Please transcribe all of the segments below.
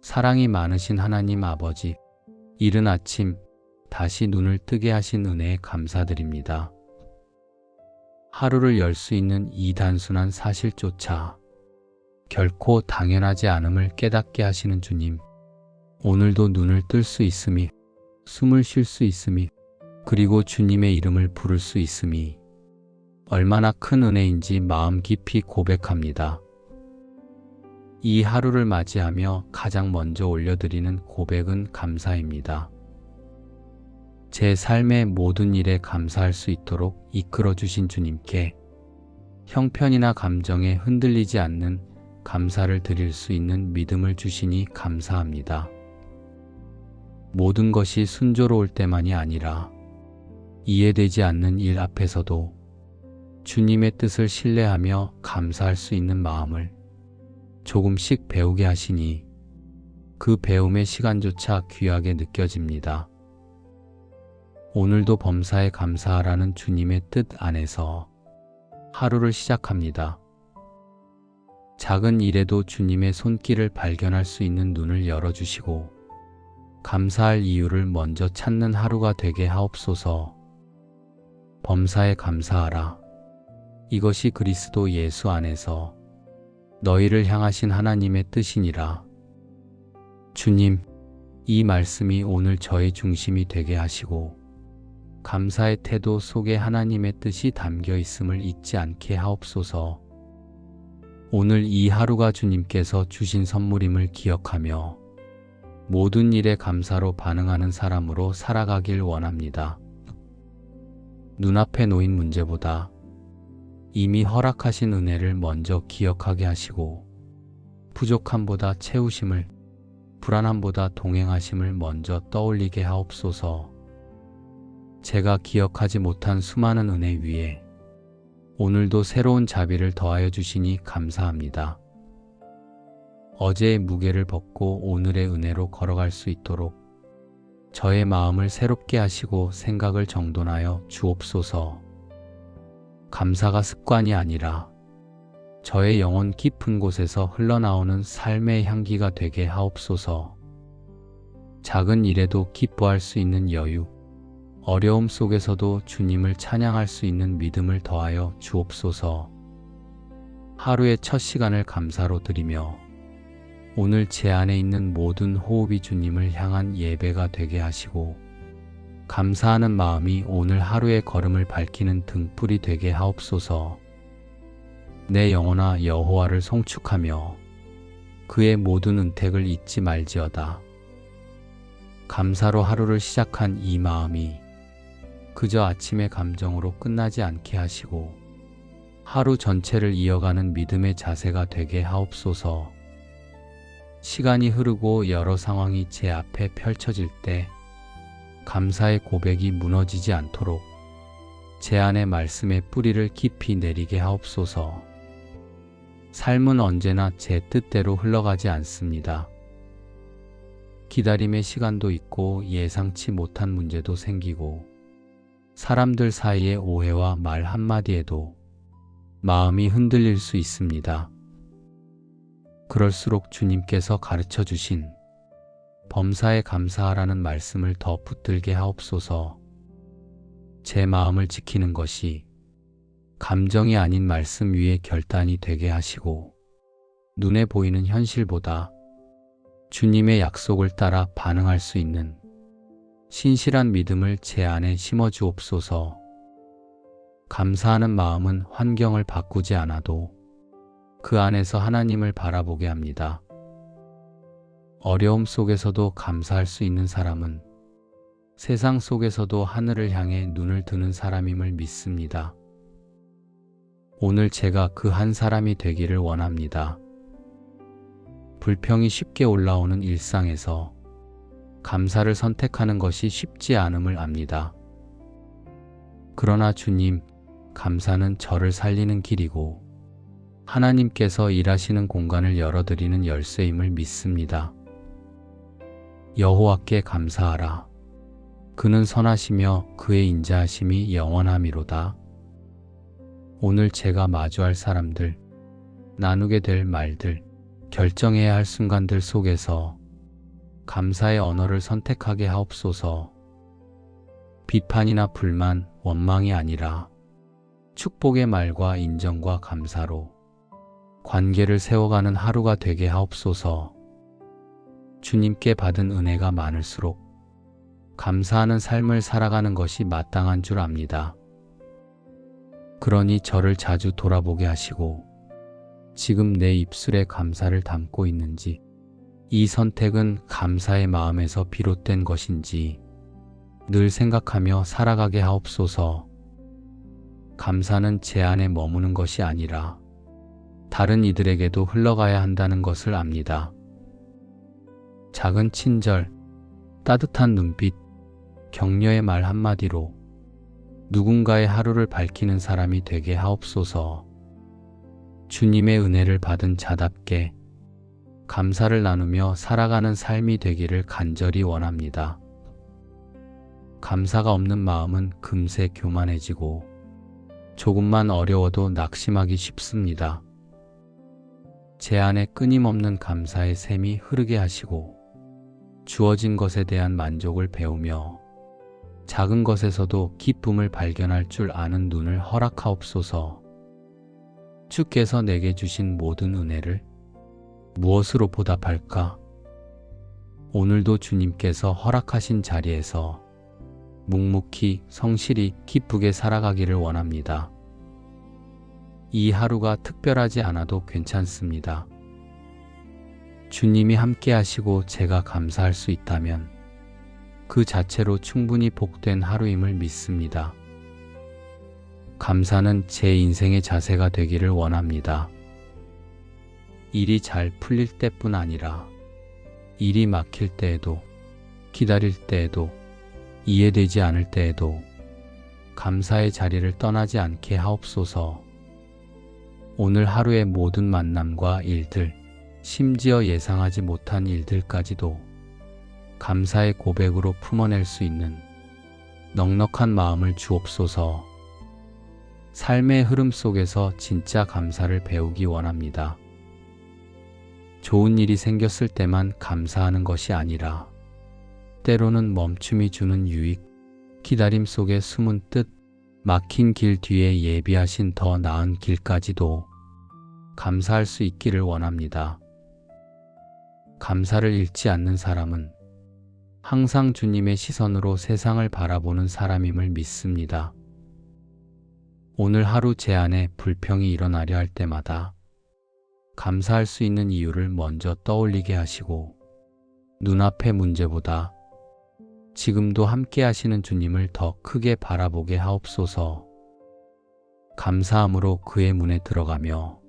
사랑이 많으신 하나님 아버지, 이른 아침 다시 눈을 뜨게 하신 은혜에 감사드립니다. 하루를 열 수 있는 이 단순한 사실조차 결코 당연하지 않음을 깨닫게 하시는 주님, 오늘도 눈을 뜰 수 있음이, 숨을 쉴 수 있음이, 그리고 주님의 이름을 부를 수 있음이 얼마나 큰 은혜인지 마음 깊이 고백합니다. 이 하루를 맞이하며 가장 먼저 올려드리는 고백은 감사입니다. 제 삶의 모든 일에 감사할 수 있도록 이끌어주신 주님께 형편이나 감정에 흔들리지 않는 감사를 드릴 수 있는 믿음을 주시니 감사합니다. 모든 것이 순조로울 때만이 아니라 이해되지 않는 일 앞에서도 주님의 뜻을 신뢰하며 감사할 수 있는 마음을 조금씩 배우게 하시니 그 배움의 시간조차 귀하게 느껴집니다. 오늘도 범사에 감사하라는 주님의 뜻 안에서 하루를 시작합니다. 작은 일에도 주님의 손길을 발견할 수 있는 눈을 열어주시고 감사할 이유를 먼저 찾는 하루가 되게 하옵소서. 범사에 감사하라. 이것이 그리스도 예수 안에서 너희를 향하신 하나님의 뜻이니라. 주님, 이 말씀이 오늘 저의 중심이 되게 하시고 감사의 태도 속에 하나님의 뜻이 담겨 있음을 잊지 않게 하옵소서. 오늘 이 하루가 주님께서 주신 선물임을 기억하며 모든 일에 감사로 반응하는 사람으로 살아가길 원합니다. 눈앞에 놓인 문제보다 이미 허락하신 은혜를 먼저 기억하게 하시고 부족함보다 채우심을, 불안함보다 동행하심을 먼저 떠올리게 하옵소서. 제가 기억하지 못한 수많은 은혜 위에 오늘도 새로운 자비를 더하여 주시니 감사합니다. 어제의 무게를 벗고 오늘의 은혜로 걸어갈 수 있도록 저의 마음을 새롭게 하시고 생각을 정돈하여 주옵소서. 감사가 습관이 아니라 저의 영혼 깊은 곳에서 흘러나오는 삶의 향기가 되게 하옵소서. 작은 일에도 기뻐할 수 있는 여유, 어려움 속에서도 주님을 찬양할 수 있는 믿음을 더하여 주옵소서. 하루의 첫 시간을 감사로 드리며 오늘 제 안에 있는 모든 호흡이 주님을 향한 예배가 되게 하시고 감사하는 마음이 오늘 하루의 걸음을 밝히는 등불이 되게 하옵소서. 내 영혼아 여호와를 송축하며 그의 모든 은택을 잊지 말지어다. 감사로 하루를 시작한 이 마음이 그저 아침의 감정으로 끝나지 않게 하시고 하루 전체를 이어가는 믿음의 자세가 되게 하옵소서. 시간이 흐르고 여러 상황이 제 앞에 펼쳐질 때 감사의 고백이 무너지지 않도록 제 안에 말씀의 뿌리를 깊이 내리게 하옵소서. 삶은 언제나 제 뜻대로 흘러가지 않습니다. 기다림의 시간도 있고 예상치 못한 문제도 생기고 사람들 사이의 오해와 말 한마디에도 마음이 흔들릴 수 있습니다. 그럴수록 주님께서 가르쳐 주신 범사에 감사하라는 말씀을 더 붙들게 하옵소서. 제 마음을 지키는 것이 감정이 아닌 말씀 위에 결단이 되게 하시고 눈에 보이는 현실보다 주님의 약속을 따라 반응할 수 있는 신실한 믿음을 제 안에 심어 주옵소서. 감사하는 마음은 환경을 바꾸지 않아도 그 안에서 하나님을 바라보게 합니다. 어려움 속에서도 감사할 수 있는 사람은 세상 속에서도 하늘을 향해 눈을 드는 사람임을 믿습니다. 오늘 제가 그 한 사람이 되기를 원합니다. 불평이 쉽게 올라오는 일상에서 감사를 선택하는 것이 쉽지 않음을 압니다. 그러나 주님, 감사는 저를 살리는 길이고 하나님께서 일하시는 공간을 열어드리는 열쇠임을 믿습니다. 여호와께 감사하라. 그는 선하시며 그의 인자하심이 영원하미로다. 오늘 제가 마주할 사람들, 나누게 될 말들, 결정해야 할 순간들 속에서 감사의 언어를 선택하게 하옵소서. 비판이나 불만, 원망이 아니라 축복의 말과 인정과 감사로 관계를 세워가는 하루가 되게 하옵소서. 주님께 받은 은혜가 많을수록 감사하는 삶을 살아가는 것이 마땅한 줄 압니다. 그러니 저를 자주 돌아보게 하시고 지금 내 입술에 감사를 담고 있는지, 이 선택은 감사의 마음에서 비롯된 것인지 늘 생각하며 살아가게 하옵소서. 감사는 제 안에 머무는 것이 아니라 다른 이들에게도 흘러가야 한다는 것을 압니다. 작은 친절, 따뜻한 눈빛, 격려의 말 한마디로 누군가의 하루를 밝히는 사람이 되게 하옵소서. 주님의 은혜를 받은 자답게 감사를 나누며 살아가는 삶이 되기를 간절히 원합니다. 감사가 없는 마음은 금세 교만해지고 조금만 어려워도 낙심하기 쉽습니다. 제 안에 끊임없는 감사의 샘이 흐르게 하시고 주어진 것에 대한 만족을 배우며 작은 것에서도 기쁨을 발견할 줄 아는 눈을 허락하옵소서. 주께서 내게 주신 모든 은혜를 무엇으로 보답할까? 오늘도 주님께서 허락하신 자리에서 묵묵히 성실히 기쁘게 살아가기를 원합니다. 이 하루가 특별하지 않아도 괜찮습니다. 주님이 함께 하시고 제가 감사할 수 있다면 그 자체로 충분히 복된 하루임을 믿습니다. 감사는 제 인생의 자세가 되기를 원합니다. 일이 잘 풀릴 때뿐 아니라 일이 막힐 때에도, 기다릴 때에도, 이해되지 않을 때에도 감사의 자리를 떠나지 않게 하옵소서. 오늘 하루의 모든 만남과 일들, 심지어 예상하지 못한 일들까지도 감사의 고백으로 품어낼 수 있는 넉넉한 마음을 주옵소서. 삶의 흐름 속에서 진짜 감사를 배우기 원합니다. 좋은 일이 생겼을 때만 감사하는 것이 아니라 때로는 멈춤이 주는 유익, 기다림 속에 숨은 뜻, 막힌 길 뒤에 예비하신 더 나은 길까지도 감사할 수 있기를 원합니다. 감사를 잃지 않는 사람은 항상 주님의 시선으로 세상을 바라보는 사람임을 믿습니다. 오늘 하루 제 안에 불평이 일어나려 할 때마다 감사할 수 있는 이유를 먼저 떠올리게 하시고 눈앞의 문제보다 지금도 함께 하시는 주님을 더 크게 바라보게 하옵소서. 감사함으로 그의 문에 들어가며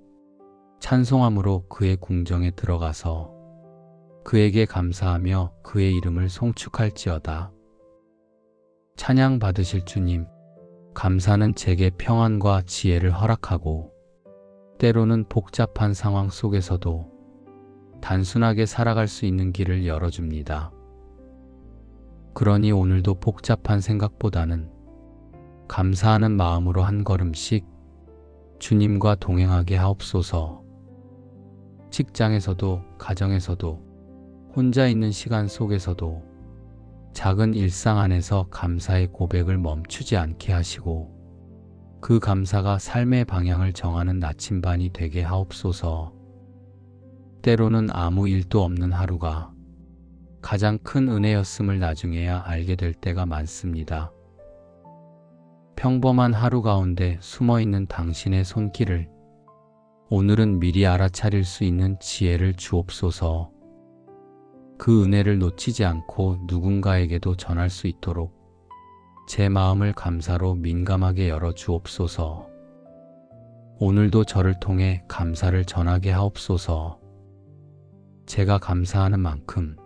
찬송함으로 그의 궁정에 들어가서 그에게 감사하며 그의 이름을 송축할지어다. 찬양 받으실 주님, 감사는 제게 평안과 지혜를 허락하고 때로는 복잡한 상황 속에서도 단순하게 살아갈 수 있는 길을 열어줍니다. 그러니 오늘도 복잡한 생각보다는 감사하는 마음으로 한 걸음씩 주님과 동행하게 하옵소서. 직장에서도, 가정에서도, 혼자 있는 시간 속에서도 작은 일상 안에서 감사의 고백을 멈추지 않게 하시고 그 감사가 삶의 방향을 정하는 나침반이 되게 하옵소서. 때로는 아무 일도 없는 하루가 가장 큰 은혜였음을 나중에야 알게 될 때가 많습니다. 평범한 하루 가운데 숨어있는 당신의 손길을 오늘은 미리 알아차릴 수 있는 지혜를 주옵소서. 그 은혜를 놓치지 않고 누군가에게도 전할 수 있도록 제 마음을 감사로 민감하게 열어 주옵소서. 오늘도 저를 통해 감사를 전하게 하옵소서. 제가 감사하는 만큼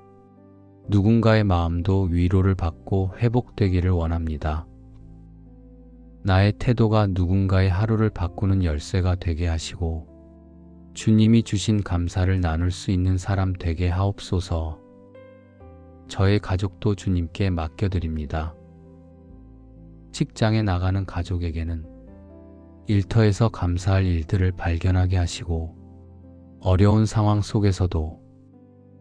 누군가의 마음도 위로를 받고 회복되기를 원합니다. 나의 태도가 누군가의 하루를 바꾸는 열쇠가 되게 하시고 주님이 주신 감사를 나눌 수 있는 사람 되게 하옵소서. 저의 가족도 주님께 맡겨드립니다. 직장에 나가는 가족에게는 일터에서 감사할 일들을 발견하게 하시고 어려운 상황 속에서도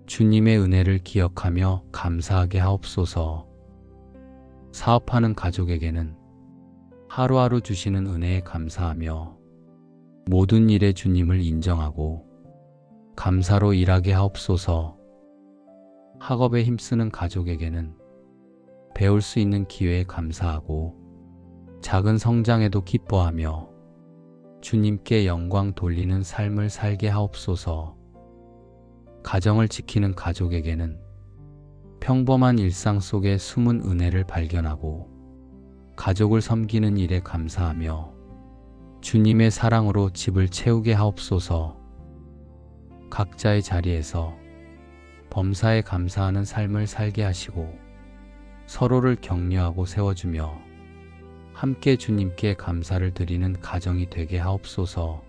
주님의 은혜를 기억하며 감사하게 하옵소서. 사업하는 가족에게는 하루하루 주시는 은혜에 감사하며 모든 일에 주님을 인정하고 감사로 일하게 하옵소서. 학업에 힘쓰는 가족에게는 배울 수 있는 기회에 감사하고 작은 성장에도 기뻐하며 주님께 영광 돌리는 삶을 살게 하옵소서. 가정을 지키는 가족에게는 평범한 일상 속에 숨은 은혜를 발견하고 가족을 섬기는 일에 감사하며 주님의 사랑으로 집을 채우게 하옵소서. 각자의 자리에서 범사에 감사하는 삶을 살게 하시고 서로를 격려하고 세워주며 함께 주님께 감사를 드리는 가정이 되게 하옵소서.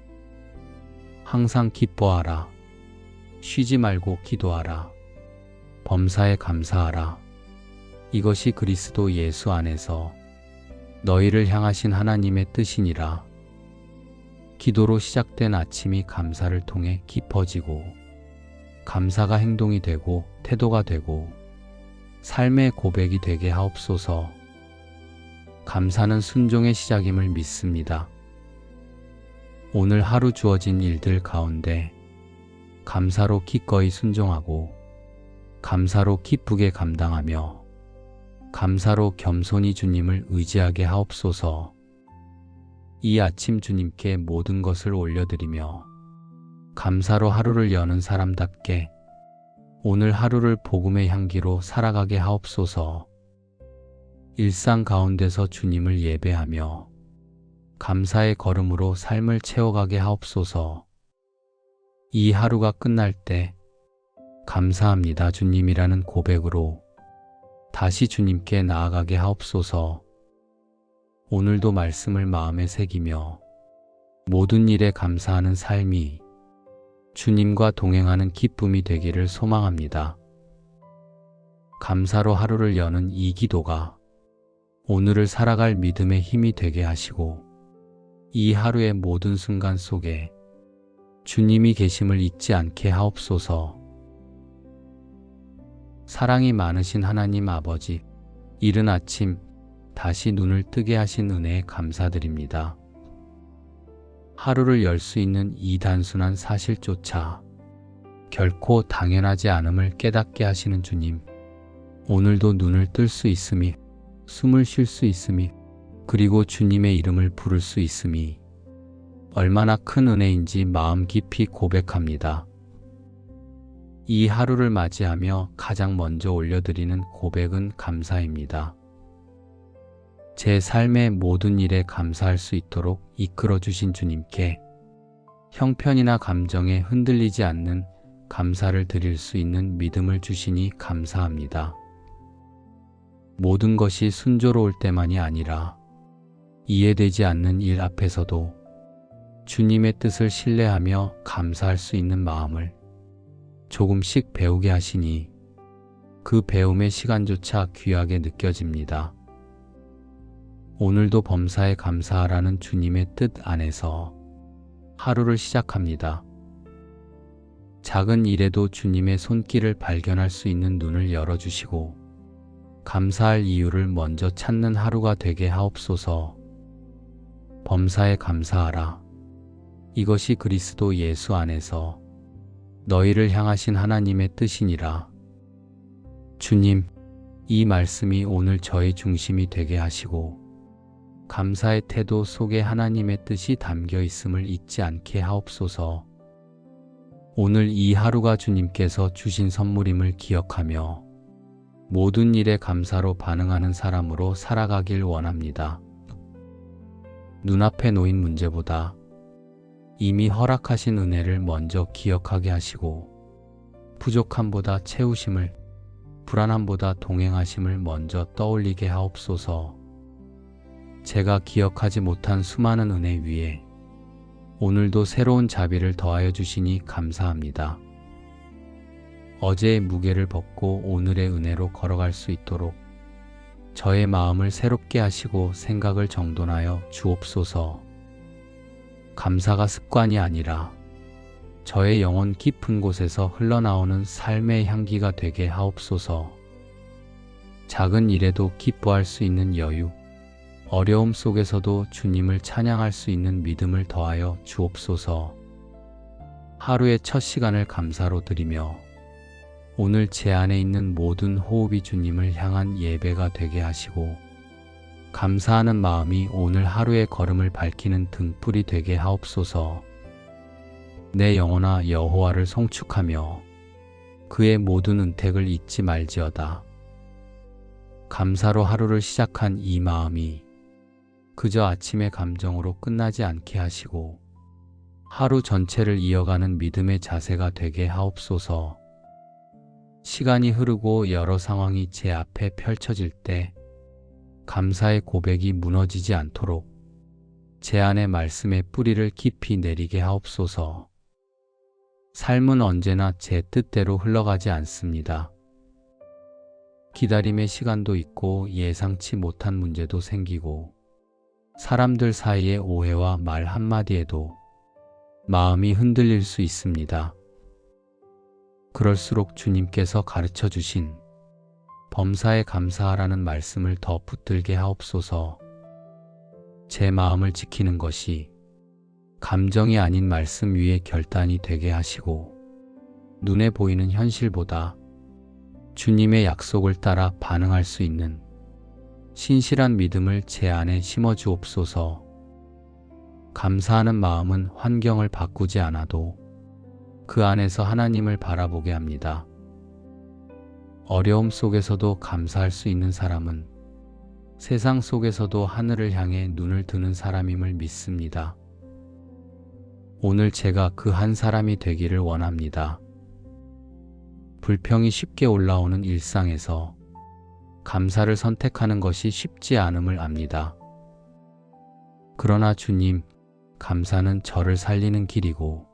항상 기뻐하라. 쉬지 말고 기도하라. 범사에 감사하라. 이것이 그리스도 예수 안에서 너희를 향하신 하나님의 뜻이니라. 기도로 시작된 아침이 감사를 통해 깊어지고 감사가 행동이 되고 태도가 되고 삶의 고백이 되게 하옵소서. 감사는 순종의 시작임을 믿습니다. 오늘 하루 주어진 일들 가운데 감사로 기꺼이 순종하고 감사로 기쁘게 감당하며 감사로 겸손히 주님을 의지하게 하옵소서. 이 아침 주님께 모든 것을 올려드리며 감사로 하루를 여는 사람답게 오늘 하루를 복음의 향기로 살아가게 하옵소서. 일상 가운데서 주님을 예배하며 감사의 걸음으로 삶을 채워가게 하옵소서. 이 하루가 끝날 때 감사합니다 주님이라는 고백으로 다시 주님께 나아가게 하옵소서. 오늘도 말씀을 마음에 새기며 모든 일에 감사하는 삶이 주님과 동행하는 기쁨이 되기를 소망합니다. 감사로 하루를 여는 이 기도가 오늘을 살아갈 믿음의 힘이 되게 하시고 이 하루의 모든 순간 속에 주님이 계심을 잊지 않게 하옵소서. 사랑이 많으신 하나님 아버지, 이른 아침 다시 눈을 뜨게 하신 은혜에 감사드립니다. 하루를 열 수 있는 이 단순한 사실조차 결코 당연하지 않음을 깨닫게 하시는 주님, 오늘도 눈을 뜰 수 있음이, 숨을 쉴 수 있음이, 그리고 주님의 이름을 부를 수 있음이 얼마나 큰 은혜인지 마음 깊이 고백합니다. 이 하루를 맞이하며 가장 먼저 올려드리는 고백은 감사입니다. 제 삶의 모든 일에 감사할 수 있도록 이끌어 주신 주님께 형편이나 감정에 흔들리지 않는 감사를 드릴 수 있는 믿음을 주시니 감사합니다. 모든 것이 순조로울 때만이 아니라 이해되지 않는 일 앞에서도 주님의 뜻을 신뢰하며 감사할 수 있는 마음을 조금씩 배우게 하시니 그 배움의 시간조차 귀하게 느껴집니다. 오늘도 범사에 감사하라는 주님의 뜻 안에서 하루를 시작합니다. 작은 일에도 주님의 손길을 발견할 수 있는 눈을 열어주시고 감사할 이유를 먼저 찾는 하루가 되게 하옵소서. 범사에 감사하라. 이것이 그리스도 예수 안에서 너희를 향하신 하나님의 뜻이니라. 주님, 이 말씀이 오늘 저의 중심이 되게 하시고 감사의 태도 속에 하나님의 뜻이 담겨 있음을 잊지 않게 하옵소서. 오늘 이 하루가 주님께서 주신 선물임을 기억하며 모든 일에 감사로 반응하는 사람으로 살아가길 원합니다. 눈앞에 놓인 문제보다 이미 허락하신 은혜를 먼저 기억하게 하시고 부족함보다 채우심을, 불안함보다 동행하심을 먼저 떠올리게 하옵소서. 제가 기억하지 못한 수많은 은혜 위에 오늘도 새로운 자비를 더하여 주시니 감사합니다. 어제의 무게를 벗고 오늘의 은혜로 걸어갈 수 있도록 저의 마음을 새롭게 하시고 생각을 정돈하여 주옵소서. 감사가 습관이 아니라 저의 영혼 깊은 곳에서 흘러나오는 삶의 향기가 되게 하옵소서. 작은 일에도 기뻐할 수 있는 여유, 어려움 속에서도 주님을 찬양할 수 있는 믿음을 더하여 주옵소서. 하루의 첫 시간을 감사로 드리며 오늘 제 안에 있는 모든 호흡이 주님을 향한 예배가 되게 하시고 감사하는 마음이 오늘 하루의 걸음을 밝히는 등불이 되게 하옵소서. 내 영혼아 여호와를 송축하며 그의 모든 은택을 잊지 말지어다. 감사로 하루를 시작한 이 마음이 그저 아침의 감정으로 끝나지 않게 하시고 하루 전체를 이어가는 믿음의 자세가 되게 하옵소서. 시간이 흐르고 여러 상황이 제 앞에 펼쳐질 때 감사의 고백이 무너지지 않도록 제 안의 말씀의 뿌리를 깊이 내리게 하옵소서. 삶은 언제나 제 뜻대로 흘러가지 않습니다. 기다림의 시간도 있고 예상치 못한 문제도 생기고 사람들 사이의 오해와 말 한마디에도 마음이 흔들릴 수 있습니다. 그럴수록 주님께서 가르쳐 주신 범사에 감사하라는 말씀을 더 붙들게 하옵소서. 제 마음을 지키는 것이 감정이 아닌 말씀 위에 결단이 되게 하시고 눈에 보이는 현실보다 주님의 약속을 따라 반응할 수 있는 신실한 믿음을 제 안에 심어 주옵소서. 감사하는 마음은 환경을 바꾸지 않아도 그 안에서 하나님을 바라보게 합니다. 어려움 속에서도 감사할 수 있는 사람은 세상 속에서도 하늘을 향해 눈을 드는 사람임을 믿습니다. 오늘 제가 그 한 사람이 되기를 원합니다. 불평이 쉽게 올라오는 일상에서 감사를 선택하는 것이 쉽지 않음을 압니다. 그러나 주님, 감사는 저를 살리는 길이고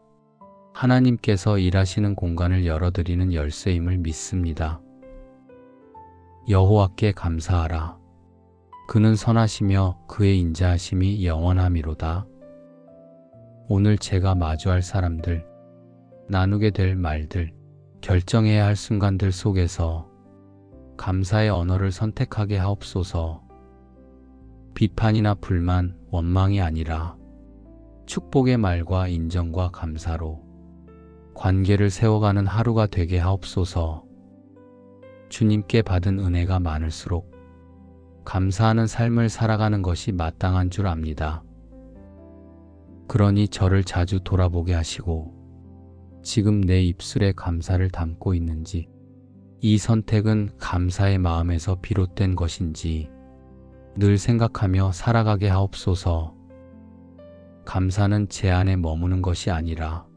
하나님께서 일하시는 공간을 열어드리는 열쇠임을 믿습니다. 여호와께 감사하라. 그는 선하시며 그의 인자하심이 영원하미로다. 오늘 제가 마주할 사람들, 나누게 될 말들, 결정해야 할 순간들 속에서 감사의 언어를 선택하게 하옵소서. 비판이나 불만, 원망이 아니라 축복의 말과 인정과 감사로 관계를 세워가는 하루가 되게 하옵소서. 주님께 받은 은혜가 많을수록 감사하는 삶을 살아가는 것이 마땅한 줄 압니다. 그러니 저를 자주 돌아보게 하시고 지금 내 입술에 감사를 담고 있는지, 이 선택은 감사의 마음에서 비롯된 것인지 늘 생각하며 살아가게 하옵소서. 감사는 제 안에 머무는 것이 아니라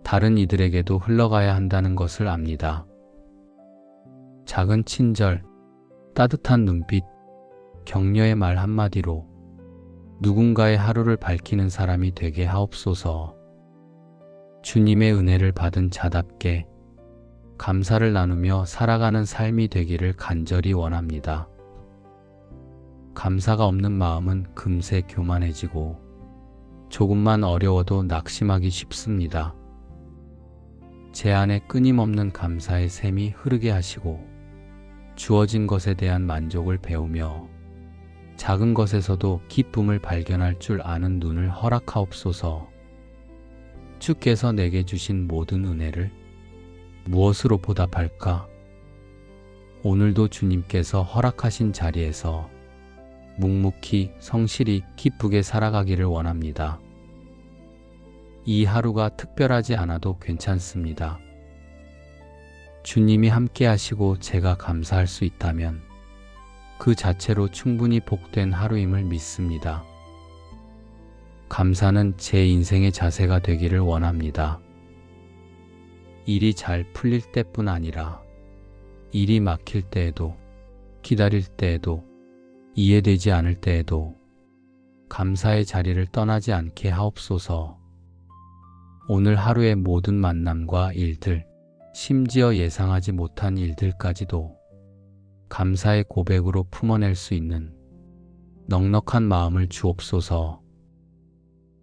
다른 이들에게도 흘러가야 한다는 것을 압니다. 작은 친절, 따뜻한 눈빛, 격려의 말 한마디로 누군가의 하루를 밝히는 사람이 되게 하옵소서. 주님의 은혜를 받은 자답게 감사를 나누며 살아가는 삶이 되기를 간절히 원합니다. 감사가 없는 마음은 금세 교만해지고 조금만 어려워도 낙심하기 쉽습니다. 제 안에 끊임없는 감사의 샘이 흐르게 하시고 주어진 것에 대한 만족을 배우며 작은 것에서도 기쁨을 발견할 줄 아는 눈을 허락하옵소서. 주께서 내게 주신 모든 은혜를 무엇으로 보답할까? 오늘도 주님께서 허락하신 자리에서 묵묵히 성실히 기쁘게 살아가기를 원합니다. 이 하루가 특별하지 않아도 괜찮습니다. 주님이 함께 하시고 제가 감사할 수 있다면 그 자체로 충분히 복된 하루임을 믿습니다. 감사는 제 인생의 자세가 되기를 원합니다. 일이 잘 풀릴 때뿐 아니라 일이 막힐 때에도, 기다릴 때에도, 이해되지 않을 때에도 감사의 자리를 떠나지 않게 하옵소서. 오늘 하루의 모든 만남과 일들, 심지어 예상하지 못한 일들까지도 감사의 고백으로 품어낼 수 있는 넉넉한 마음을 주옵소서.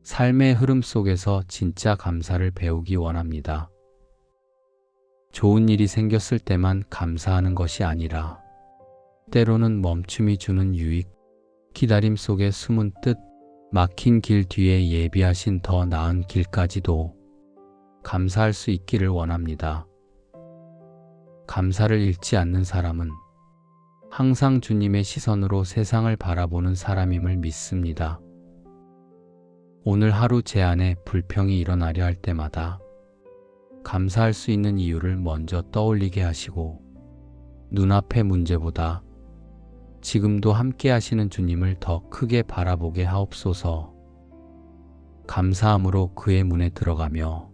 삶의 흐름 속에서 진짜 감사를 배우기 원합니다. 좋은 일이 생겼을 때만 감사하는 것이 아니라 때로는 멈춤이 주는 유익, 기다림 속에 숨은 뜻, 막힌 길 뒤에 예비하신 더 나은 길까지도 감사할 수 있기를 원합니다. 감사를 잃지 않는 사람은 항상 주님의 시선으로 세상을 바라보는 사람임을 믿습니다. 오늘 하루 제 안에 불평이 일어나려 할 때마다 감사할 수 있는 이유를 먼저 떠올리게 하시고 눈앞의 문제보다 지금도 함께 하시는 주님을 더 크게 바라보게 하옵소서. 감사함으로 그의 문에 들어가며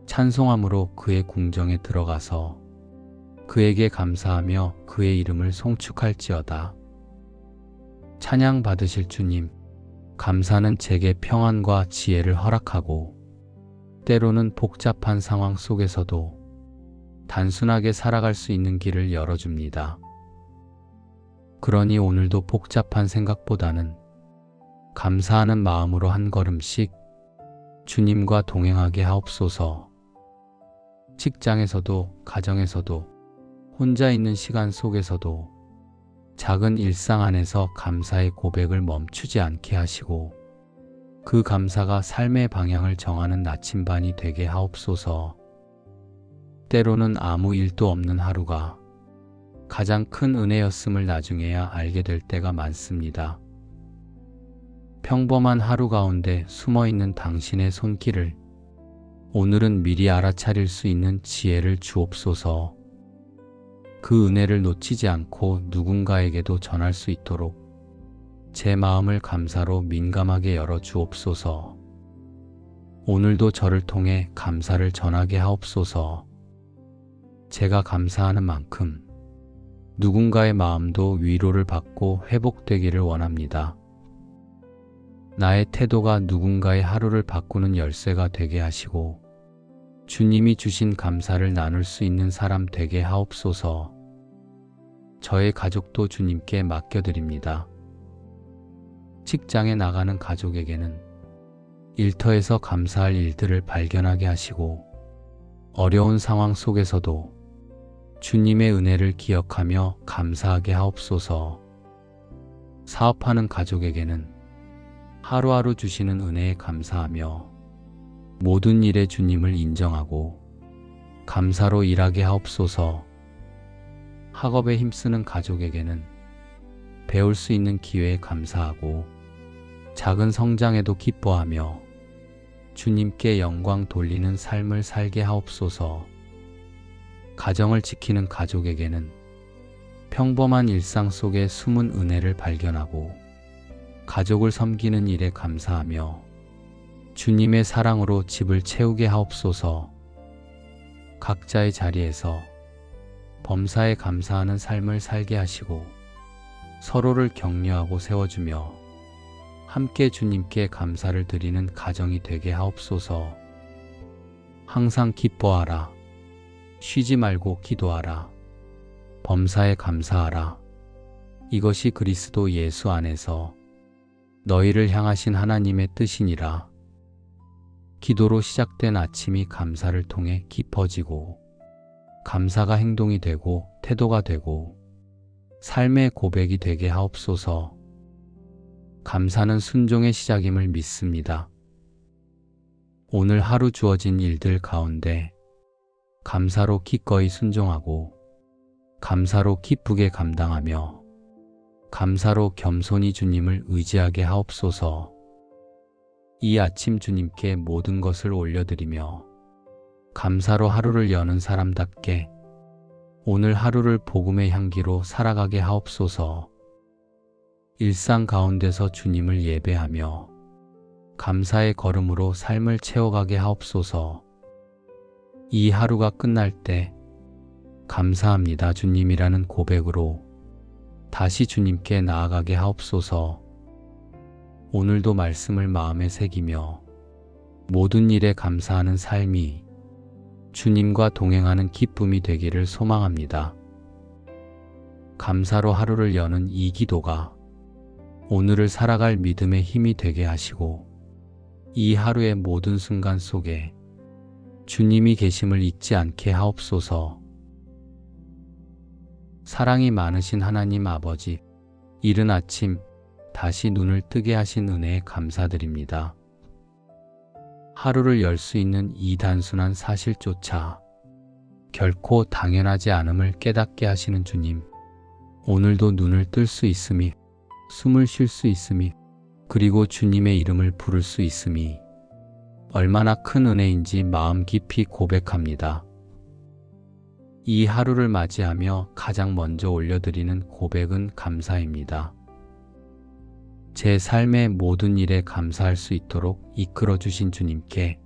찬송함으로 그의 궁정에 들어가서 그에게 감사하며 그의 이름을 송축할지어다. 찬양 받으실 주님, 감사는 제게 평안과 지혜를 허락하고 때로는 복잡한 상황 속에서도 단순하게 살아갈 수 있는 길을 열어줍니다. 그러니 오늘도 복잡한 생각보다는 감사하는 마음으로 한 걸음씩 주님과 동행하게 하옵소서. 직장에서도 가정에서도 혼자 있는 시간 속에서도 작은 일상 안에서 감사의 고백을 멈추지 않게 하시고 그 감사가 삶의 방향을 정하는 나침반이 되게 하옵소서. 때로는 아무 일도 없는 하루가 가장 큰 은혜였음을 나중에야 알게 될 때가 많습니다. 평범한 하루 가운데 숨어있는 당신의 손길을 오늘은 미리 알아차릴 수 있는 지혜를 주옵소서. 그 은혜를 놓치지 않고 누군가에게도 전할 수 있도록 제 마음을 감사로 민감하게 열어 주옵소서. 오늘도 저를 통해 감사를 전하게 하옵소서. 제가 감사하는 만큼 누군가의 마음도 위로를 받고 회복되기를 원합니다. 나의 태도가 누군가의 하루를 바꾸는 열쇠가 되게 하시고 주님이 주신 감사를 나눌 수 있는 사람 되게 하옵소서. 저의 가족도 주님께 맡겨드립니다. 직장에 나가는 가족에게는 일터에서 감사할 일들을 발견하게 하시고 어려운 상황 속에서도 주님의 은혜를 기억하며 감사하게 하옵소서. 사업하는 가족에게는 하루하루 주시는 은혜에 감사하며 모든 일에 주님을 인정하고 감사로 일하게 하옵소서. 학업에 힘쓰는 가족에게는 배울 수 있는 기회에 감사하고 작은 성장에도 기뻐하며 주님께 영광 돌리는 삶을 살게 하옵소서. 가정을 지키는 가족에게는 평범한 일상 속에 숨은 은혜를 발견하고 가족을 섬기는 일에 감사하며 주님의 사랑으로 집을 채우게 하옵소서. 각자의 자리에서 범사에 감사하는 삶을 살게 하시고 서로를 격려하고 세워주며 함께 주님께 감사를 드리는 가정이 되게 하옵소서. 항상 기뻐하라. 쉬지 말고 기도하라. 범사에 감사하라. 이것이 그리스도 예수 안에서 너희를 향하신 하나님의 뜻이니라. 기도로 시작된 아침이 감사를 통해 깊어지고 감사가 행동이 되고 태도가 되고 삶의 고백이 되게 하옵소서. 감사는 순종의 시작임을 믿습니다. 오늘 하루 주어진 일들 가운데 감사로 기꺼이 순종하고 감사로 기쁘게 감당하며 감사로 겸손히 주님을 의지하게 하옵소서. 이 아침 주님께 모든 것을 올려드리며 감사로 하루를 여는 사람답게 오늘 하루를 복음의 향기로 살아가게 하옵소서. 일상 가운데서 주님을 예배하며 감사의 걸음으로 삶을 채워가게 하옵소서. 이 하루가 끝날 때 감사합니다 주님이라는 고백으로 다시 주님께 나아가게 하옵소서. 오늘도 말씀을 마음에 새기며 모든 일에 감사하는 삶이 주님과 동행하는 기쁨이 되기를 소망합니다. 감사로 하루를 여는 이 기도가 오늘을 살아갈 믿음의 힘이 되게 하시고 이 하루의 모든 순간 속에 주님이 계심을 잊지 않게 하옵소서. 사랑이 많으신 하나님 아버지, 이른 아침 다시 눈을 뜨게 하신 은혜에 감사드립니다. 하루를 열 수 있는 이 단순한 사실조차 결코 당연하지 않음을 깨닫게 하시는 주님, 오늘도 눈을 뜰 수 있음이, 숨을 쉴 수 있음이, 그리고 주님의 이름을 부를 수 있음이 얼마나 큰 은혜인지 마음 깊이 고백합니다. 이 하루를 맞이하며 가장 먼저 올려드리는 고백은 감사입니다. 제 삶의 모든 일에 감사할 수 있도록 이끌어주신 주님께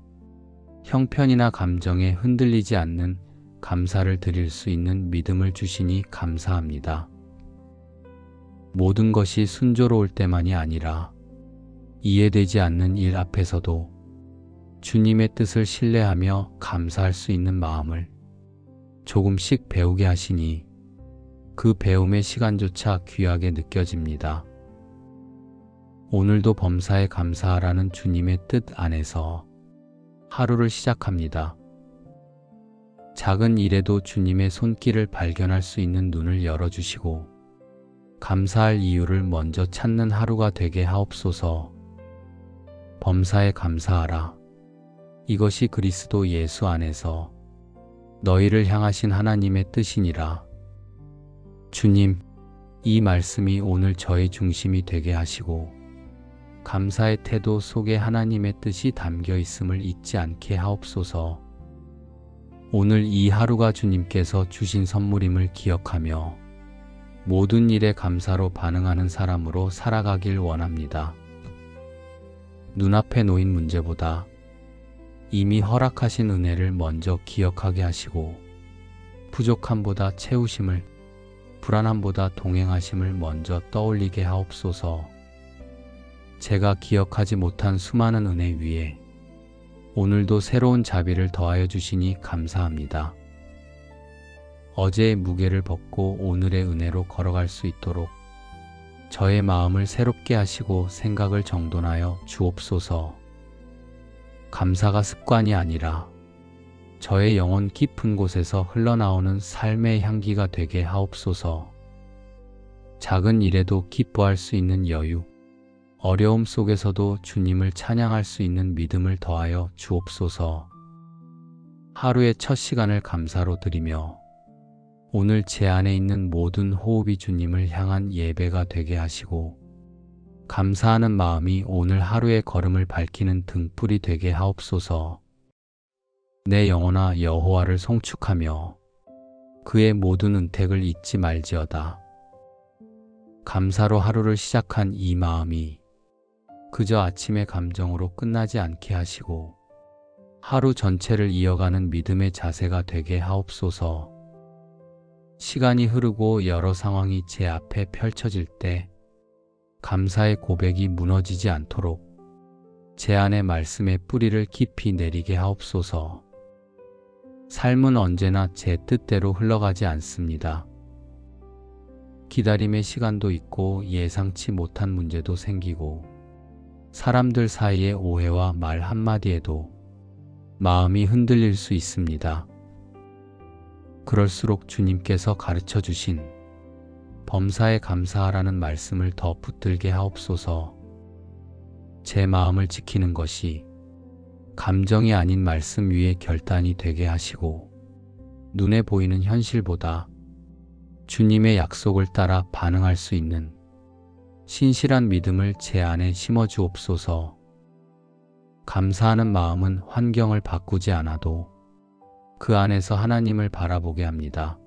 형편이나 감정에 흔들리지 않는 감사를 드릴 수 있는 믿음을 주시니 감사합니다. 모든 것이 순조로울 때만이 아니라 이해되지 않는 일 앞에서도 주님의 뜻을 신뢰하며 감사할 수 있는 마음을 조금씩 배우게 하시니 그 배움의 시간조차 귀하게 느껴집니다. 오늘도 범사에 감사하라는 주님의 뜻 안에서 하루를 시작합니다. 작은 일에도 주님의 손길을 발견할 수 있는 눈을 열어주시고 감사할 이유를 먼저 찾는 하루가 되게 하옵소서. 범사에 감사하라. 이것이 그리스도 예수 안에서 너희를 향하신 하나님의 뜻이니라. 주님, 이 말씀이 오늘 저의 중심이 되게 하시고 감사의 태도 속에 하나님의 뜻이 담겨 있음을 잊지 않게 하옵소서. 오늘 이 하루가 주님께서 주신 선물임을 기억하며 모든 일에 감사로 반응하는 사람으로 살아가길 원합니다. 눈앞에 놓인 문제보다 이미 허락하신 은혜를 먼저 기억하게 하시고 부족함보다 채우심을, 불안함보다 동행하심을 먼저 떠올리게 하옵소서. 제가 기억하지 못한 수많은 은혜 위에 오늘도 새로운 자비를 더하여 주시니 감사합니다. 어제의 무게를 벗고 오늘의 은혜로 걸어갈 수 있도록 저의 마음을 새롭게 하시고 생각을 정돈하여 주옵소서. 감사가 습관이 아니라 저의 영혼 깊은 곳에서 흘러나오는 삶의 향기가 되게 하옵소서. 작은 일에도 기뻐할 수 있는 여유, 어려움 속에서도 주님을 찬양할 수 있는 믿음을 더하여 주옵소서. 하루의 첫 시간을 감사로 드리며 오늘 제 안에 있는 모든 호흡이 주님을 향한 예배가 되게 하시고 감사하는 마음이 오늘 하루의 걸음을 밝히는 등불이 되게 하옵소서. 내 영혼아 여호와를 송축하며 그의 모든 은택을 잊지 말지어다. 감사로 하루를 시작한 이 마음이 그저 아침의 감정으로 끝나지 않게 하시고 하루 전체를 이어가는 믿음의 자세가 되게 하옵소서. 시간이 흐르고 여러 상황이 제 앞에 펼쳐질 때 감사의 고백이 무너지지 않도록 제 안의 말씀의 뿌리를 깊이 내리게 하옵소서. 삶은 언제나 제 뜻대로 흘러가지 않습니다. 기다림의 시간도 있고 예상치 못한 문제도 생기고 사람들 사이의 오해와 말 한마디에도 마음이 흔들릴 수 있습니다. 그럴수록 주님께서 가르쳐 주신 범사에 감사하라는 말씀을 더 붙들게 하옵소서. 제 마음을 지키는 것이 감정이 아닌 말씀 위에 결단이 되게 하시고 눈에 보이는 현실보다 주님의 약속을 따라 반응할 수 있는 신실한 믿음을 제 안에 심어 주옵소서. 감사하는 마음은 환경을 바꾸지 않아도 그 안에서 하나님을 바라보게 합니다.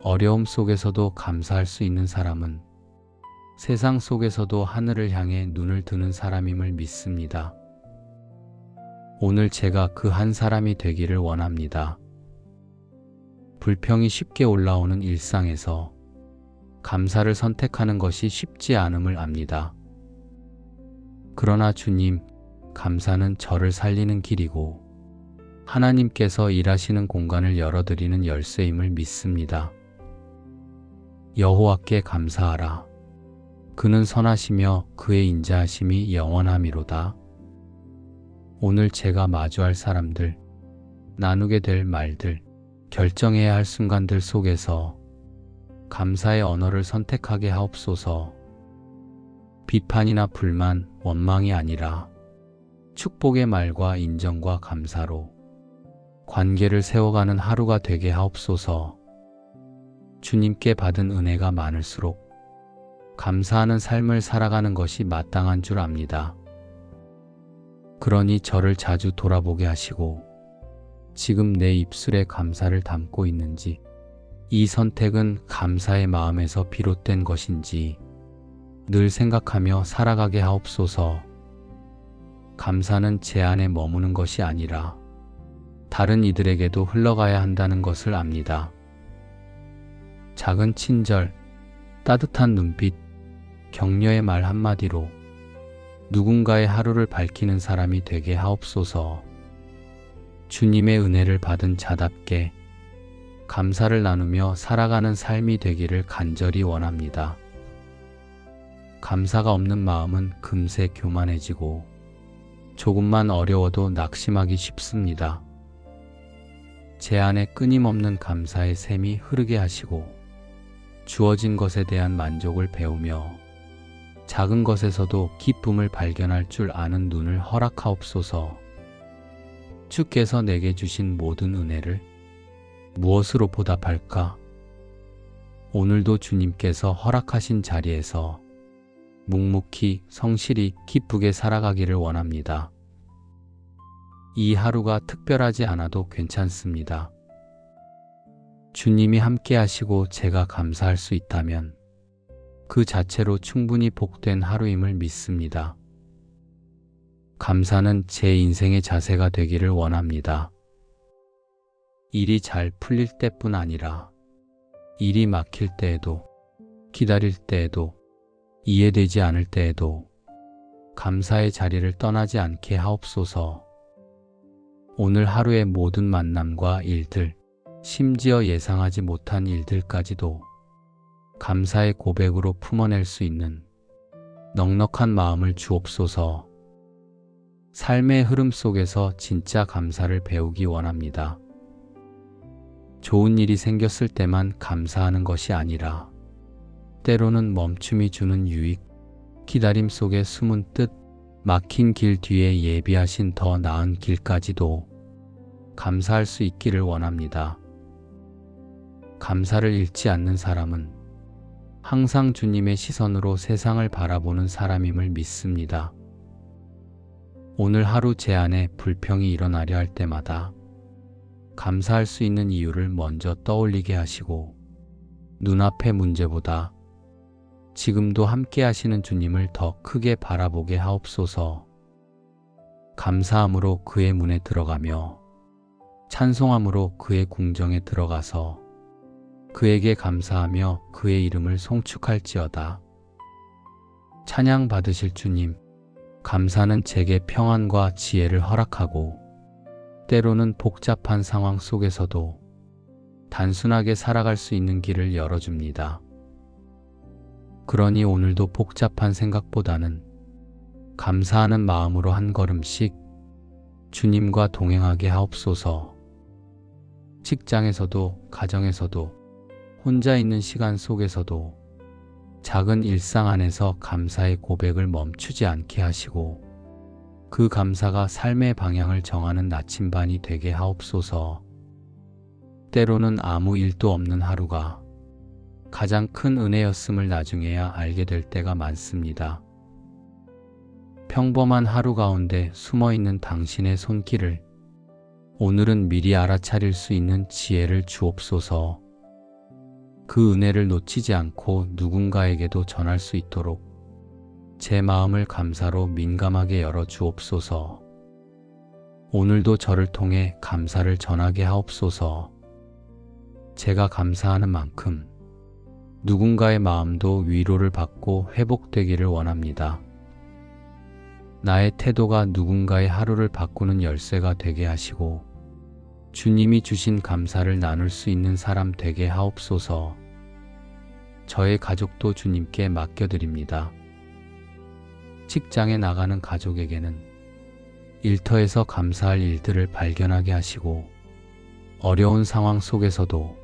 어려움 속에서도 감사할 수 있는 사람은 세상 속에서도 하늘을 향해 눈을 드는 사람임을 믿습니다. 오늘 제가 그 한 사람이 되기를 원합니다. 불평이 쉽게 올라오는 일상에서 감사를 선택하는 것이 쉽지 않음을 압니다. 그러나 주님, 감사는 저를 살리는 길이고 하나님께서 일하시는 공간을 열어드리는 열쇠임을 믿습니다. 여호와께 감사하라. 그는 선하시며 그의 인자하심이 영원하미로다. 오늘 제가 마주할 사람들, 나누게 될 말들, 결정해야 할 순간들 속에서 감사의 언어를 선택하게 하옵소서. 비판이나 불만, 원망이 아니라 축복의 말과 인정과 감사로 관계를 세워가는 하루가 되게 하옵소서. 주님께 받은 은혜가 많을수록 감사하는 삶을 살아가는 것이 마땅한 줄 압니다. 그러니 저를 자주 돌아보게 하시고 지금 내 입술에 감사를 담고 있는지, 이 선택은 감사의 마음에서 비롯된 것인지 늘 생각하며 살아가게 하옵소서. 감사는 제 안에 머무는 것이 아니라 다른 이들에게도 흘러가야 한다는 것을 압니다. 작은 친절, 따뜻한 눈빛, 격려의 말 한마디로 누군가의 하루를 밝히는 사람이 되게 하옵소서. 주님의 은혜를 받은 자답게 감사를 나누며 살아가는 삶이 되기를 간절히 원합니다. 감사가 없는 마음은 금세 교만해지고 조금만 어려워도 낙심하기 쉽습니다. 제 안에 끊임없는 감사의 샘이 흐르게 하시고 주어진 것에 대한 만족을 배우며 작은 것에서도 기쁨을 발견할 줄 아는 눈을 허락하옵소서. 주께서 내게 주신 모든 은혜를 무엇으로 보답할까? 오늘도 주님께서 허락하신 자리에서 묵묵히 성실히 기쁘게 살아가기를 원합니다. 이 하루가 특별하지 않아도 괜찮습니다. 주님이 함께 하시고 제가 감사할 수 있다면 그 자체로 충분히 복된 하루임을 믿습니다. 감사는 제 인생의 자세가 되기를 원합니다. 일이 잘 풀릴 때뿐 아니라 일이 막힐 때에도, 기다릴 때에도, 이해되지 않을 때에도 감사의 자리를 떠나지 않게 하옵소서. 오늘 하루의 모든 만남과 일들, 심지어 예상하지 못한 일들까지도 감사의 고백으로 품어낼 수 있는 넉넉한 마음을 주옵소서. 삶의 흐름 속에서 진짜 감사를 배우기 원합니다. 좋은 일이 생겼을 때만 감사하는 것이 아니라 때로는 멈춤이 주는 유익, 기다림 속에 숨은 뜻, 막힌 길 뒤에 예비하신 더 나은 길까지도 감사할 수 있기를 원합니다. 감사를 잃지 않는 사람은 항상 주님의 시선으로 세상을 바라보는 사람임을 믿습니다. 오늘 하루 제 안에 불평이 일어나려 할 때마다 감사할 수 있는 이유를 먼저 떠올리게 하시고 눈앞의 문제보다 지금도 함께 하시는 주님을 더 크게 바라보게 하옵소서. 감사함으로 그의 문에 들어가며 찬송함으로 그의 궁정에 들어가서 그에게 감사하며 그의 이름을 송축할지어다. 찬양 받으실 주님, 감사는 제게 평안과 지혜를 허락하고 때로는 복잡한 상황 속에서도 단순하게 살아갈 수 있는 길을 열어줍니다. 그러니 오늘도 복잡한 생각보다는 감사하는 마음으로 한 걸음씩 주님과 동행하게 하옵소서. 직장에서도, 가정에서도, 혼자 있는 시간 속에서도 작은 일상 안에서 감사의 고백을 멈추지 않게 하시고 그 감사가 삶의 방향을 정하는 나침반이 되게 하옵소서. 때로는 아무 일도 없는 하루가 가장 큰 은혜였음을 나중에야 알게 될 때가 많습니다. 평범한 하루 가운데 숨어있는 당신의 손길을 오늘은 미리 알아차릴 수 있는 지혜를 주옵소서. 그 은혜를 놓치지 않고 누군가에게도 전할 수 있도록 제 마음을 감사로 민감하게 열어 주옵소서. 오늘도 저를 통해 감사를 전하게 하옵소서. 제가 감사하는 만큼 누군가의 마음도 위로를 받고 회복되기를 원합니다. 나의 태도가 누군가의 하루를 바꾸는 열쇠가 되게 하시고 주님이 주신 감사를 나눌 수 있는 사람 되게 하옵소서. 저의 가족도 주님께 맡겨드립니다. 직장에 나가는 가족에게는 일터에서 감사할 일들을 발견하게 하시고 어려운 상황 속에서도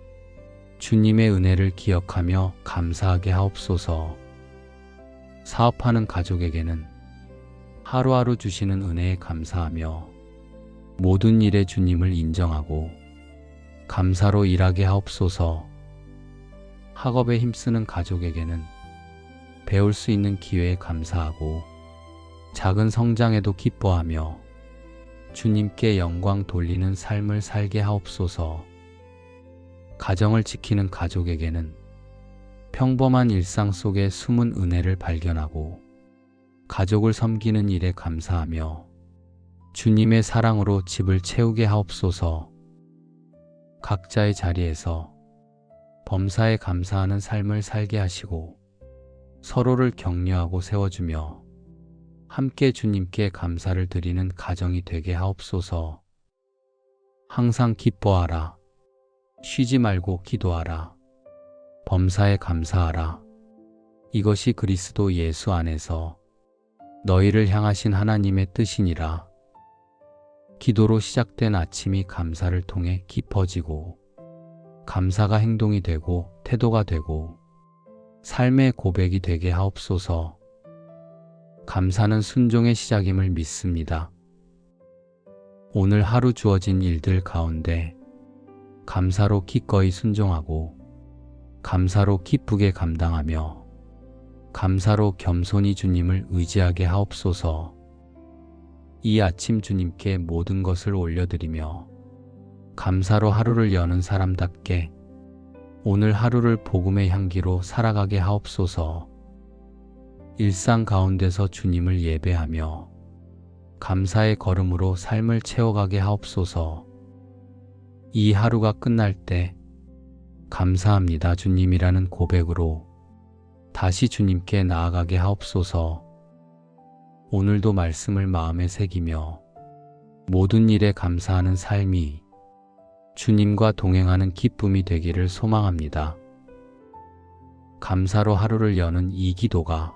주님의 은혜를 기억하며 감사하게 하옵소서. 사업하는 가족에게는 하루하루 주시는 은혜에 감사하며 모든 일에 주님을 인정하고 감사로 일하게 하옵소서. 학업에 힘쓰는 가족에게는 배울 수 있는 기회에 감사하고 작은 성장에도 기뻐하며 주님께 영광 돌리는 삶을 살게 하옵소서. 가정을 지키는 가족에게는 평범한 일상 속에 숨은 은혜를 발견하고 가족을 섬기는 일에 감사하며 주님의 사랑으로 집을 채우게 하옵소서. 각자의 자리에서 범사에 감사하는 삶을 살게 하시고 서로를 격려하고 세워주며 함께 주님께 감사를 드리는 가정이 되게 하옵소서. 항상 기뻐하라. 쉬지 말고 기도하라. 범사에 감사하라. 이것이 그리스도 예수 안에서 너희를 향하신 하나님의 뜻이니라. 기도로 시작된 아침이 감사를 통해 깊어지고 감사가 행동이 되고 태도가 되고 삶의 고백이 되게 하옵소서. 감사는 순종의 시작임을 믿습니다. 오늘 하루 주어진 일들 가운데 감사로 기꺼이 순종하고 감사로 기쁘게 감당하며 감사로 겸손히 주님을 의지하게 하옵소서. 이 아침 주님께 모든 것을 올려드리며 감사로 하루를 여는 사람답게 오늘 하루를 복음의 향기로 살아가게 하옵소서. 일상 가운데서 주님을 예배하며 감사의 걸음으로 삶을 채워가게 하옵소서. 이 하루가 끝날 때 감사합니다 주님이라는 고백으로 다시 주님께 나아가게 하옵소서. 오늘도 말씀을 마음에 새기며 모든 일에 감사하는 삶이 주님과 동행하는 기쁨이 되기를 소망합니다. 감사로 하루를 여는 이 기도가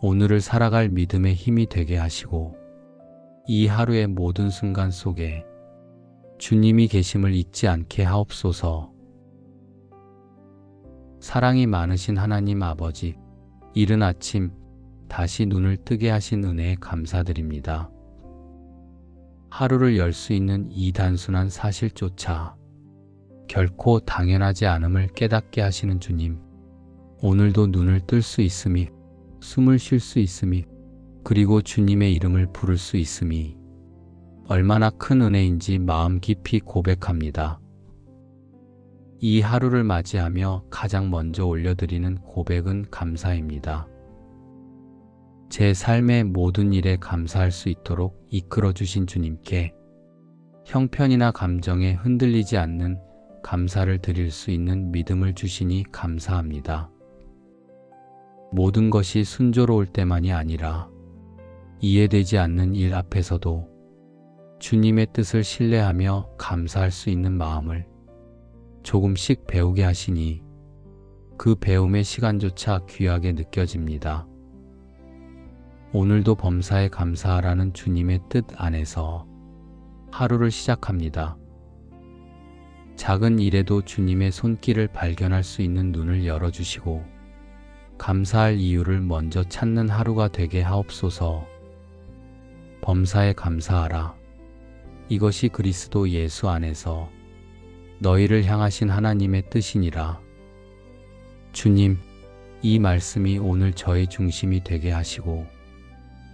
오늘을 살아갈 믿음의 힘이 되게 하시고 이 하루의 모든 순간 속에 주님이 계심을 잊지 않게 하옵소서. 사랑이 많으신 하나님 아버지, 이른 아침 다시 눈을 뜨게 하신 은혜에 감사드립니다. 하루를 열 수 있는 이 단순한 사실조차 결코 당연하지 않음을 깨닫게 하시는 주님, 오늘도 눈을 뜰 수 있음이, 숨을 쉴 수 있음이, 그리고 주님의 이름을 부를 수 있음이 얼마나 큰 은혜인지 마음 깊이 고백합니다. 이 하루를 맞이하며 가장 먼저 올려드리는 고백은 감사입니다. 제 삶의 모든 일에 감사할 수 있도록 이끌어주신 주님께 형편이나 감정에 흔들리지 않는 감사를 드릴 수 있는 믿음을 주시니 감사합니다. 모든 것이 순조로울 때만이 아니라 이해되지 않는 일 앞에서도 주님의 뜻을 신뢰하며 감사할 수 있는 마음을 조금씩 배우게 하시니 그 배움의 시간조차 귀하게 느껴집니다. 오늘도 범사에 감사하라는 주님의 뜻 안에서 하루를 시작합니다. 작은 일에도 주님의 손길을 발견할 수 있는 눈을 열어주시고 감사할 이유를 먼저 찾는 하루가 되게 하옵소서. 범사에 감사하라. 이것이 그리스도 예수 안에서 너희를 향하신 하나님의 뜻이니라. 주님, 이 말씀이 오늘 저의 중심이 되게 하시고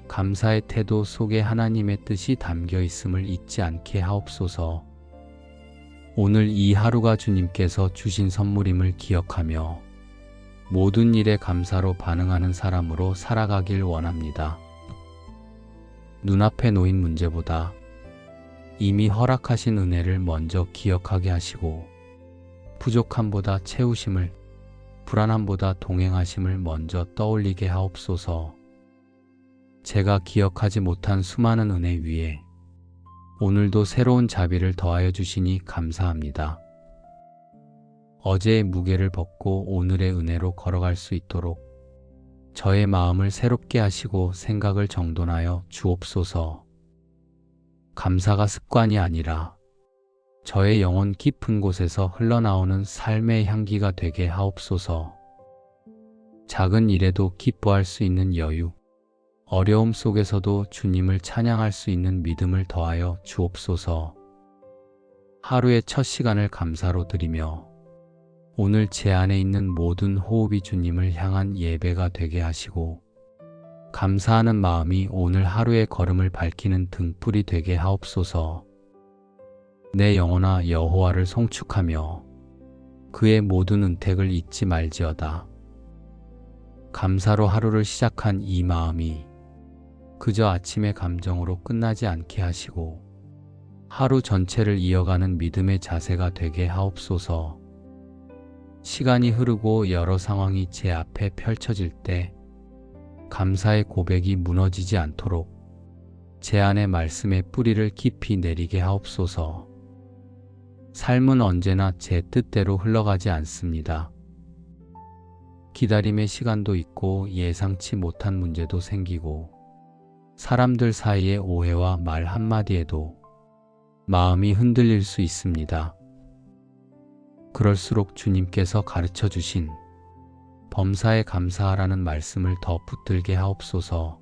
감사의 태도 속에 하나님의 뜻이 담겨 있음을 잊지 않게 하옵소서. 오늘 이 하루가 주님께서 주신 선물임을 기억하며 모든 일에 감사로 반응하는 사람으로 살아가길 원합니다. 눈앞에 놓인 문제보다 이미 허락하신 은혜를 먼저 기억하게 하시고 부족함보다 채우심을, 불안함보다 동행하심을 먼저 떠올리게 하옵소서. 제가 기억하지 못한 수많은 은혜 위에 오늘도 새로운 자비를 더하여 주시니 감사합니다. 어제의 무게를 벗고 오늘의 은혜로 걸어갈 수 있도록 저의 마음을 새롭게 하시고 생각을 정돈하여 주옵소서. 감사가 습관이 아니라 저의 영혼 깊은 곳에서 흘러나오는 삶의 향기가 되게 하옵소서. 작은 일에도 기뻐할 수 있는 여유, 어려움 속에서도 주님을 찬양할 수 있는 믿음을 더하여 주옵소서. 하루의 첫 시간을 감사로 드리며 오늘 제 안에 있는 모든 호흡이 주님을 향한 예배가 되게 하시고 감사하는 마음이 오늘 하루의 걸음을 밝히는 등불이 되게 하옵소서. 내 영혼아 여호와를 송축하며 그의 모든 은택을 잊지 말지어다. 감사로 하루를 시작한 이 마음이 그저 아침의 감정으로 끝나지 않게 하시고 하루 전체를 이어가는 믿음의 자세가 되게 하옵소서. 시간이 흐르고 여러 상황이 제 앞에 펼쳐질 때 감사의 고백이 무너지지 않도록 제 안의 말씀의 뿌리를 깊이 내리게 하옵소서. 삶은 언제나 제 뜻대로 흘러가지 않습니다. 기다림의 시간도 있고 예상치 못한 문제도 생기고 사람들 사이의 오해와 말 한마디에도 마음이 흔들릴 수 있습니다. 그럴수록 주님께서 가르쳐 주신 범사에 감사하라는 말씀을 더 붙들게 하옵소서.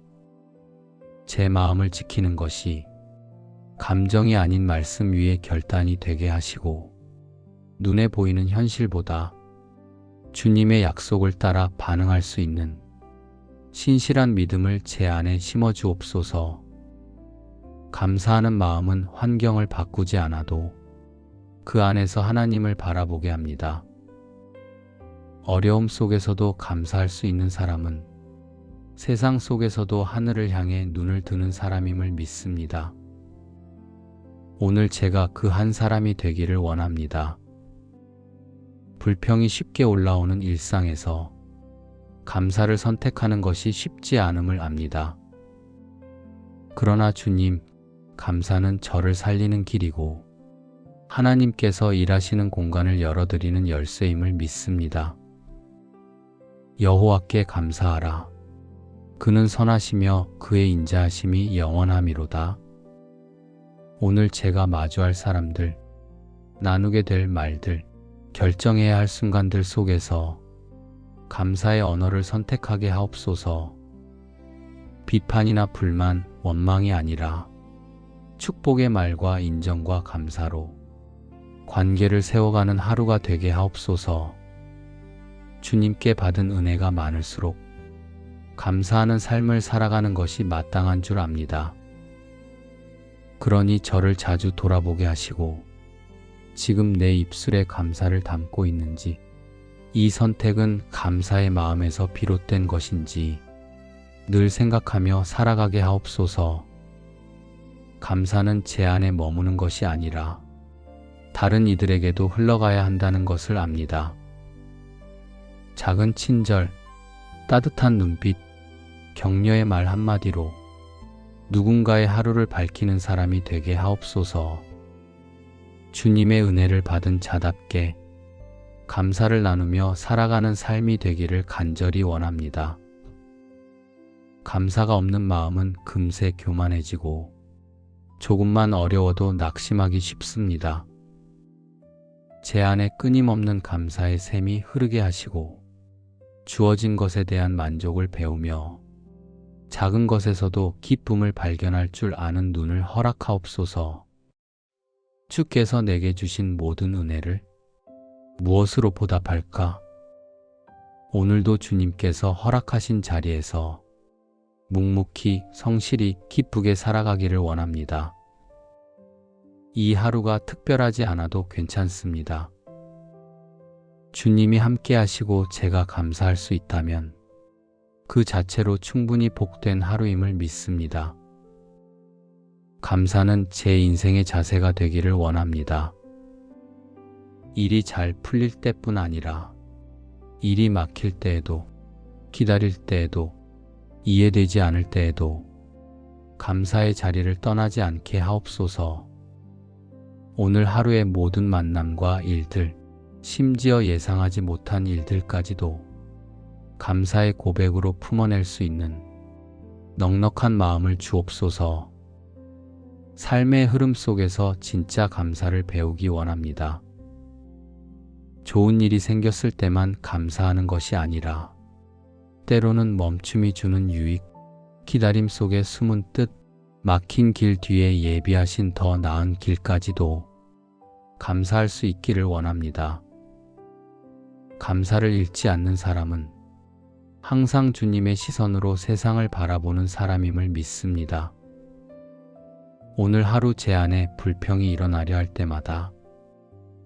제 마음을 지키는 것이 감정이 아닌 말씀 위에 결단이 되게 하시고 눈에 보이는 현실보다 주님의 약속을 따라 반응할 수 있는 신실한 믿음을 제 안에 심어 주옵소서. 감사하는 마음은 환경을 바꾸지 않아도 그 안에서 하나님을 바라보게 합니다. 어려움 속에서도 감사할 수 있는 사람은 세상 속에서도 하늘을 향해 눈을 드는 사람임을 믿습니다. 오늘 제가 그 한 사람이 되기를 원합니다. 불평이 쉽게 올라오는 일상에서 감사를 선택하는 것이 쉽지 않음을 압니다. 그러나 주님, 감사는 저를 살리는 길이고 하나님께서 일하시는 공간을 열어드리는 열쇠임을 믿습니다. 여호와께 감사하라. 그는 선하시며 그의 인자하심이 영원함이로다. 오늘 제가 마주할 사람들, 나누게 될 말들, 결정해야 할 순간들 속에서 감사의 언어를 선택하게 하옵소서. 비판이나 불만, 원망이 아니라 축복의 말과 인정과 감사로 관계를 세워가는 하루가 되게 하옵소서. 주님께 받은 은혜가 많을수록 감사하는 삶을 살아가는 것이 마땅한 줄 압니다. 그러니 저를 자주 돌아보게 하시고 지금 내 입술에 감사를 담고 있는지, 이 선택은 감사의 마음에서 비롯된 것인지 늘 생각하며 살아가게 하옵소서. 감사는 제 안에 머무는 것이 아니라 다른 이들에게도 흘러가야 한다는 것을 압니다. 작은 친절, 따뜻한 눈빛, 격려의 말 한마디로 누군가의 하루를 밝히는 사람이 되게 하옵소서. 주님의 은혜를 받은 자답게 감사를 나누며 살아가는 삶이 되기를 간절히 원합니다. 감사가 없는 마음은 금세 교만해지고 조금만 어려워도 낙심하기 쉽습니다. 제 안에 끊임없는 감사의 샘이 흐르게 하시고 주어진 것에 대한 만족을 배우며 작은 것에서도 기쁨을 발견할 줄 아는 눈을 허락하옵소서. 주께서 내게 주신 모든 은혜를 무엇으로 보답할까? 오늘도 주님께서 허락하신 자리에서 묵묵히 성실히 기쁘게 살아가기를 원합니다. 이 하루가 특별하지 않아도 괜찮습니다. 주님이 함께 하시고 제가 감사할 수 있다면 그 자체로 충분히 복된 하루임을 믿습니다. 감사는 제 인생의 자세가 되기를 원합니다. 일이 잘 풀릴 때뿐 아니라 일이 막힐 때에도, 기다릴 때에도, 이해되지 않을 때에도 감사의 자리를 떠나지 않게 하옵소서. 오늘 하루의 모든 만남과 일들, 심지어 예상하지 못한 일들까지도 감사의 고백으로 품어낼 수 있는 넉넉한 마음을 주옵소서. 삶의 흐름 속에서 진짜 감사를 배우기 원합니다. 좋은 일이 생겼을 때만 감사하는 것이 아니라 때로는 멈춤이 주는 유익, 기다림 속에 숨은 뜻, 막힌 길 뒤에 예비하신 더 나은 길까지도 감사할 수 있기를 원합니다. 감사를 잃지 않는 사람은 항상 주님의 시선으로 세상을 바라보는 사람임을 믿습니다. 오늘 하루 제 안에 불평이 일어나려 할 때마다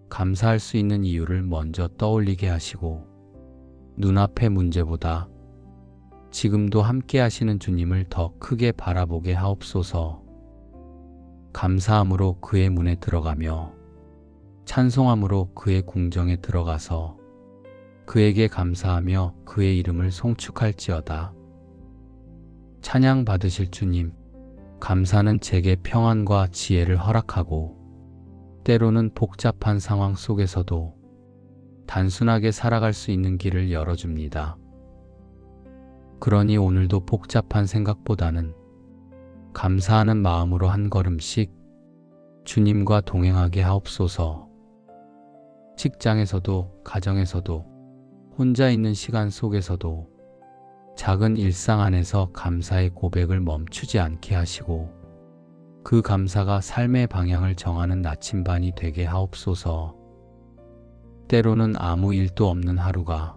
감사할 수 있는 이유를 먼저 떠올리게 하시고 눈앞의 문제보다 지금도 함께 하시는 주님을 더 크게 바라보게 하옵소서. 감사함으로 그의 문에 들어가며 찬송함으로 그의 궁정에 들어가서 그에게 감사하며 그의 이름을 송축할지어다. 찬양 받으실 주님, 감사는 제게 평안과 지혜를 허락하고 때로는 복잡한 상황 속에서도 단순하게 살아갈 수 있는 길을 열어줍니다. 그러니 오늘도 복잡한 생각보다는 감사하는 마음으로 한 걸음씩 주님과 동행하게 하옵소서. 직장에서도 가정에서도 혼자 있는 시간 속에서도 작은 일상 안에서 감사의 고백을 멈추지 않게 하시고 그 감사가 삶의 방향을 정하는 나침반이 되게 하옵소서. 때로는 아무 일도 없는 하루가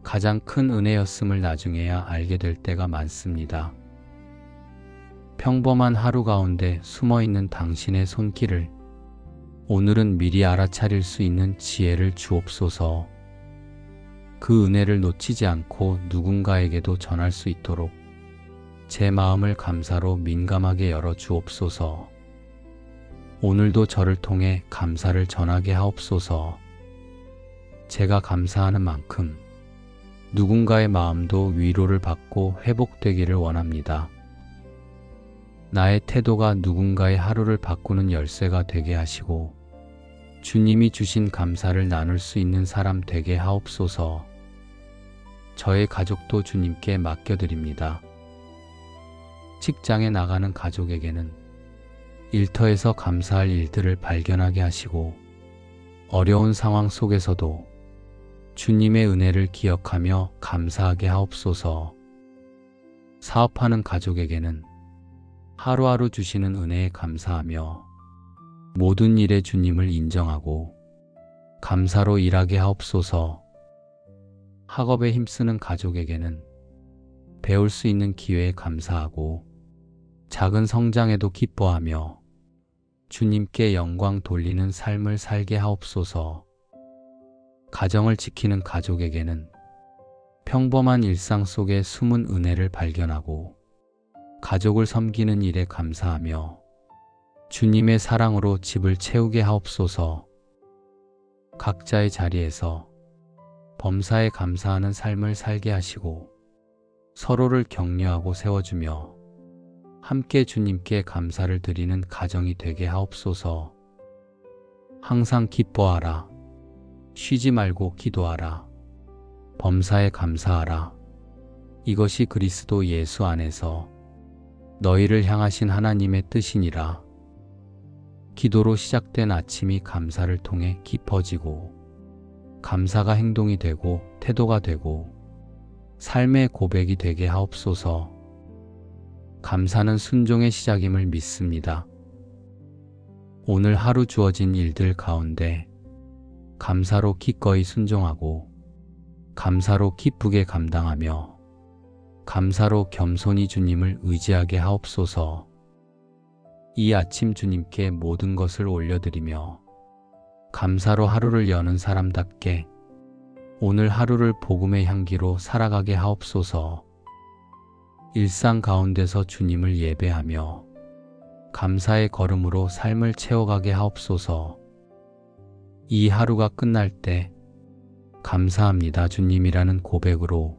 가장 큰 은혜였음을 나중에야 알게 될 때가 많습니다. 평범한 하루 가운데 숨어있는 당신의 손길을 오늘은 미리 알아차릴 수 있는 지혜를 주옵소서. 그 은혜를 놓치지 않고 누군가에게도 전할 수 있도록 제 마음을 감사로 민감하게 열어 주옵소서. 오늘도 저를 통해 감사를 전하게 하옵소서. 제가 감사하는 만큼 누군가의 마음도 위로를 받고 회복되기를 원합니다. 나의 태도가 누군가의 하루를 바꾸는 열쇠가 되게 하시고 주님이 주신 감사를 나눌 수 있는 사람 되게 하옵소서. 저의 가족도 주님께 맡겨드립니다. 직장에 나가는 가족에게는 일터에서 감사할 일들을 발견하게 하시고 어려운 상황 속에서도 주님의 은혜를 기억하며 감사하게 하옵소서. 사업하는 가족에게는 하루하루 주시는 은혜에 감사하며 모든 일에 주님을 인정하고 감사로 일하게 하옵소서. 학업에 힘쓰는 가족에게는 배울 수 있는 기회에 감사하고 작은 성장에도 기뻐하며 주님께 영광 돌리는 삶을 살게 하옵소서. 가정을 지키는 가족에게는 평범한 일상 속에 숨은 은혜를 발견하고 가족을 섬기는 일에 감사하며 주님의 사랑으로 집을 채우게 하옵소서. 각자의 자리에서 범사에 감사하는 삶을 살게 하시고 서로를 격려하고 세워주며 함께 주님께 감사를 드리는 가정이 되게 하옵소서. 항상 기뻐하라. 쉬지 말고 기도하라. 범사에 감사하라. 이것이 그리스도 예수 안에서 너희를 향하신 하나님의 뜻이니라. 기도로 시작된 아침이 감사를 통해 깊어지고 감사가 행동이 되고 태도가 되고 삶의 고백이 되게 하옵소서. 감사는 순종의 시작임을 믿습니다. 오늘 하루 주어진 일들 가운데 감사로 기꺼이 순종하고 감사로 기쁘게 감당하며 감사로 겸손히 주님을 의지하게 하옵소서. 이 아침 주님께 모든 것을 올려드리며 감사로 하루를 여는 사람답게 오늘 하루를 복음의 향기로 살아가게 하옵소서. 일상 가운데서 주님을 예배하며 감사의 걸음으로 삶을 채워가게 하옵소서. 이 하루가 끝날 때 감사합니다 주님이라는 고백으로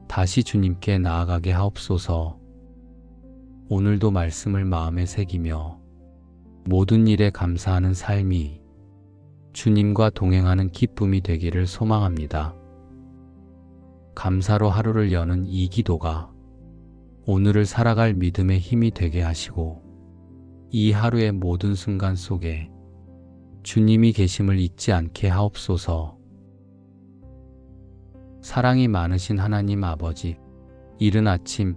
다시 주님께 나아가게 하옵소서. 오늘도 말씀을 마음에 새기며 모든 일에 감사하는 삶이 주님과 동행하는 기쁨이 되기를 소망합니다. 감사로 하루를 여는 이 기도가 오늘을 살아갈 믿음의 힘이 되게 하시고 이 하루의 모든 순간 속에 주님이 계심을 잊지 않게 하옵소서. 사랑이 많으신 하나님 아버지, 이른 아침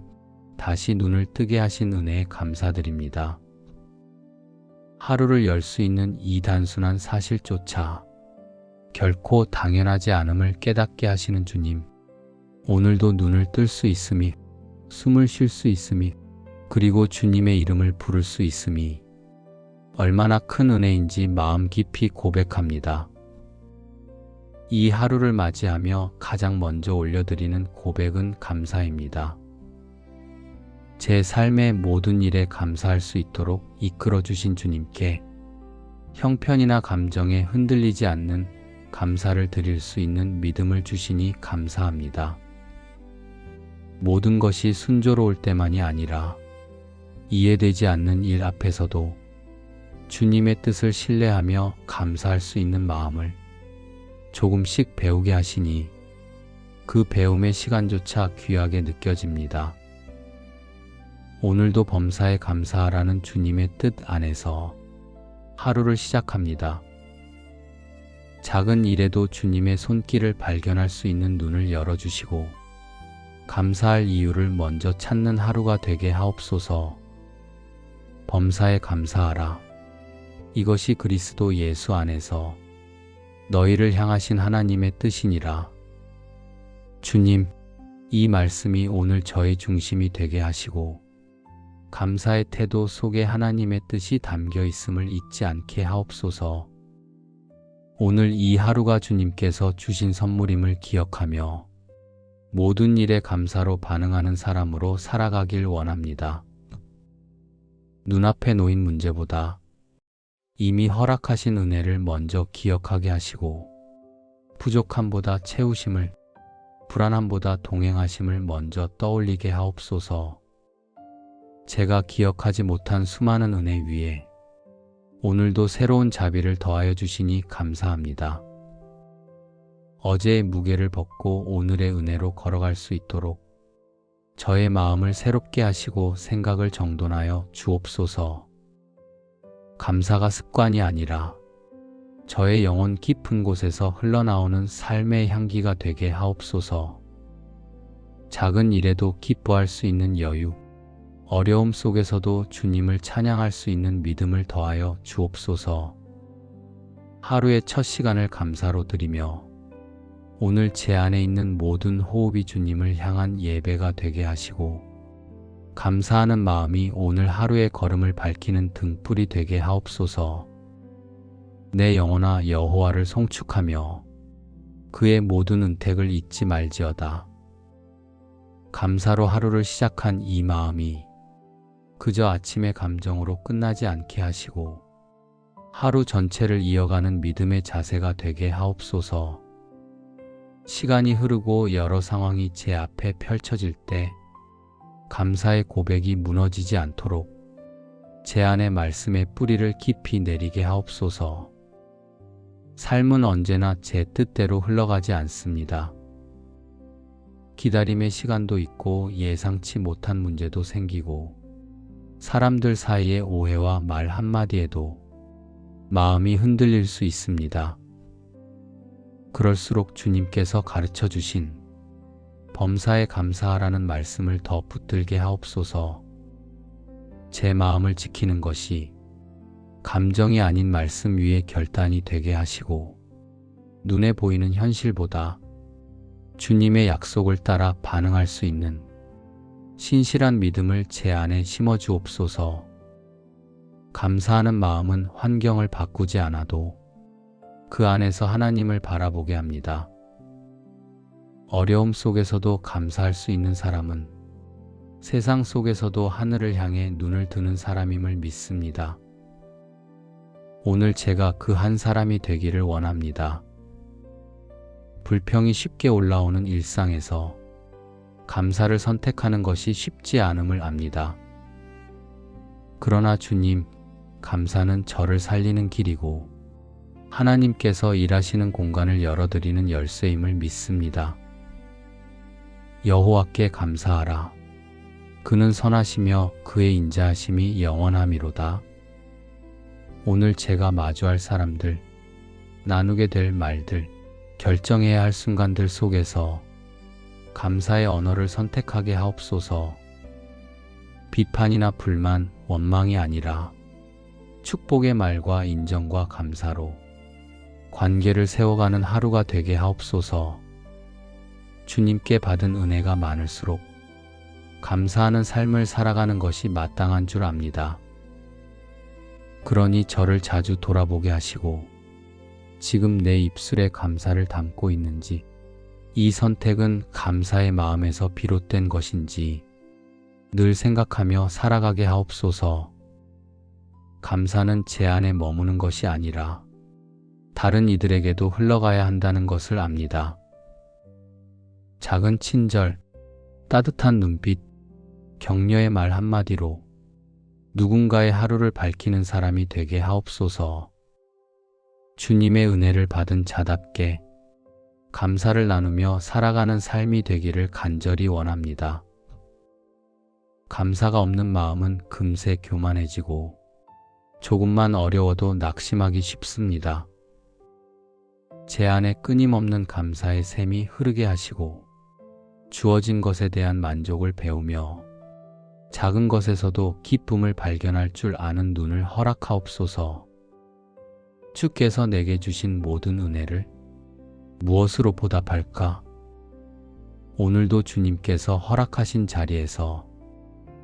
다시 눈을 뜨게 하신 은혜에 감사드립니다. 하루를 열 수 있는 이 단순한 사실조차 결코 당연하지 않음을 깨닫게 하시는 주님, 오늘도 눈을 뜰 수 있음이, 숨을 쉴 수 있음이, 그리고 주님의 이름을 부를 수 있음이 얼마나 큰 은혜인지 마음 깊이 고백합니다. 이 하루를 맞이하며 가장 먼저 올려드리는 고백은 감사입니다. 제 삶의 모든 일에 감사할 수 있도록 이끌어주신 주님께 형편이나 감정에 흔들리지 않는 감사를 드릴 수 있는 믿음을 주시니 감사합니다. 모든 것이 순조로울 때만이 아니라 이해되지 않는 일 앞에서도 주님의 뜻을 신뢰하며 감사할 수 있는 마음을 조금씩 배우게 하시니 그 배움의 시간조차 귀하게 느껴집니다. 오늘도 범사에 감사하라는 주님의 뜻 안에서 하루를 시작합니다. 작은 일에도 주님의 손길을 발견할 수 있는 눈을 열어주시고 감사할 이유를 먼저 찾는 하루가 되게 하옵소서. 범사에 감사하라. 이것이 그리스도 예수 안에서 너희를 향하신 하나님의 뜻이니라. 주님, 이 말씀이 오늘 저의 중심이 되게 하시고 감사의 태도 속에 하나님의 뜻이 담겨 있음을 잊지 않게 하옵소서. 오늘 이 하루가 주님께서 주신 선물임을 기억하며 모든 일에 감사로 반응하는 사람으로 살아가길 원합니다. 눈앞에 놓인 문제보다 이미 허락하신 은혜를 먼저 기억하게 하시고 부족함보다 채우심을, 불안함보다 동행하심을 먼저 떠올리게 하옵소서. 제가 기억하지 못한 수많은 은혜 위에 오늘도 새로운 자비를 더하여 주시니 감사합니다. 어제의 무게를 벗고 오늘의 은혜로 걸어갈 수 있도록 저의 마음을 새롭게 하시고 생각을 정돈하여 주옵소서. 감사가 습관이 아니라 저의 영혼 깊은 곳에서 흘러나오는 삶의 향기가 되게 하옵소서. 작은 일에도 기뻐할 수 있는 여유, 어려움 속에서도 주님을 찬양할 수 있는 믿음을 더하여 주옵소서. 하루의 첫 시간을 감사로 드리며 오늘 제 안에 있는 모든 호흡이 주님을 향한 예배가 되게 하시고 감사하는 마음이 오늘 하루의 걸음을 밝히는 등불이 되게 하옵소서. 내 영혼아 여호와를 송축하며 그의 모든 은택을 잊지 말지어다. 감사로 하루를 시작한 이 마음이 그저 아침의 감정으로 끝나지 않게 하시고 하루 전체를 이어가는 믿음의 자세가 되게 하옵소서. 시간이 흐르고 여러 상황이 제 앞에 펼쳐질 때 감사의 고백이 무너지지 않도록 제 안의 말씀의 뿌리를 깊이 내리게 하옵소서. 삶은 언제나 제 뜻대로 흘러가지 않습니다. 기다림의 시간도 있고 예상치 못한 문제도 생기고 사람들 사이의 오해와 말 한마디에도 마음이 흔들릴 수 있습니다. 그럴수록 주님께서 가르쳐 주신 범사에 감사하라는 말씀을 더 붙들게 하옵소서. 제 마음을 지키는 것이 감정이 아닌 말씀 위에 결단이 되게 하시고 눈에 보이는 현실보다 주님의 약속을 따라 반응할 수 있는 신실한 믿음을 제 안에 심어주옵소서. 감사하는 마음은 환경을 바꾸지 않아도 그 안에서 하나님을 바라보게 합니다. 어려움 속에서도 감사할 수 있는 사람은 세상 속에서도 하늘을 향해 눈을 드는 사람임을 믿습니다. 오늘 제가 그 한 사람이 되기를 원합니다. 불평이 쉽게 올라오는 일상에서 감사를 선택하는 것이 쉽지 않음을 압니다. 그러나 주님, 감사는 저를 살리는 길이고 하나님께서 일하시는 공간을 열어드리는 열쇠임을 믿습니다. 여호와께 감사하라. 그는 선하시며 그의 인자하심이 영원하미로다. 오늘 제가 마주할 사람들, 나누게 될 말들, 결정해야 할 순간들 속에서 감사의 언어를 선택하게 하옵소서. 비판이나 불만, 원망이 아니라 축복의 말과 인정과 감사로 관계를 세워가는 하루가 되게 하옵소서. 주님께 받은 은혜가 많을수록 감사하는 삶을 살아가는 것이 마땅한 줄 압니다. 그러니 저를 자주 돌아보게 하시고 지금 내 입술에 감사를 담고 있는지, 이 선택은 감사의 마음에서 비롯된 것인지 늘 생각하며 살아가게 하옵소서. 감사는 제 안에 머무는 것이 아니라 다른 이들에게도 흘러가야 한다는 것을 압니다. 작은 친절, 따뜻한 눈빛, 격려의 말 한마디로 누군가의 하루를 밝히는 사람이 되게 하옵소서. 주님의 은혜를 받은 자답게 감사를 나누며 살아가는 삶이 되기를 간절히 원합니다. 감사가 없는 마음은 금세 교만해지고 조금만 어려워도 낙심하기 쉽습니다. 제 안에 끊임없는 감사의 샘이 흐르게 하시고 주어진 것에 대한 만족을 배우며 작은 것에서도 기쁨을 발견할 줄 아는 눈을 허락하옵소서. 주께서 내게 주신 모든 은혜를 무엇으로 보답할까? 오늘도 주님께서 허락하신 자리에서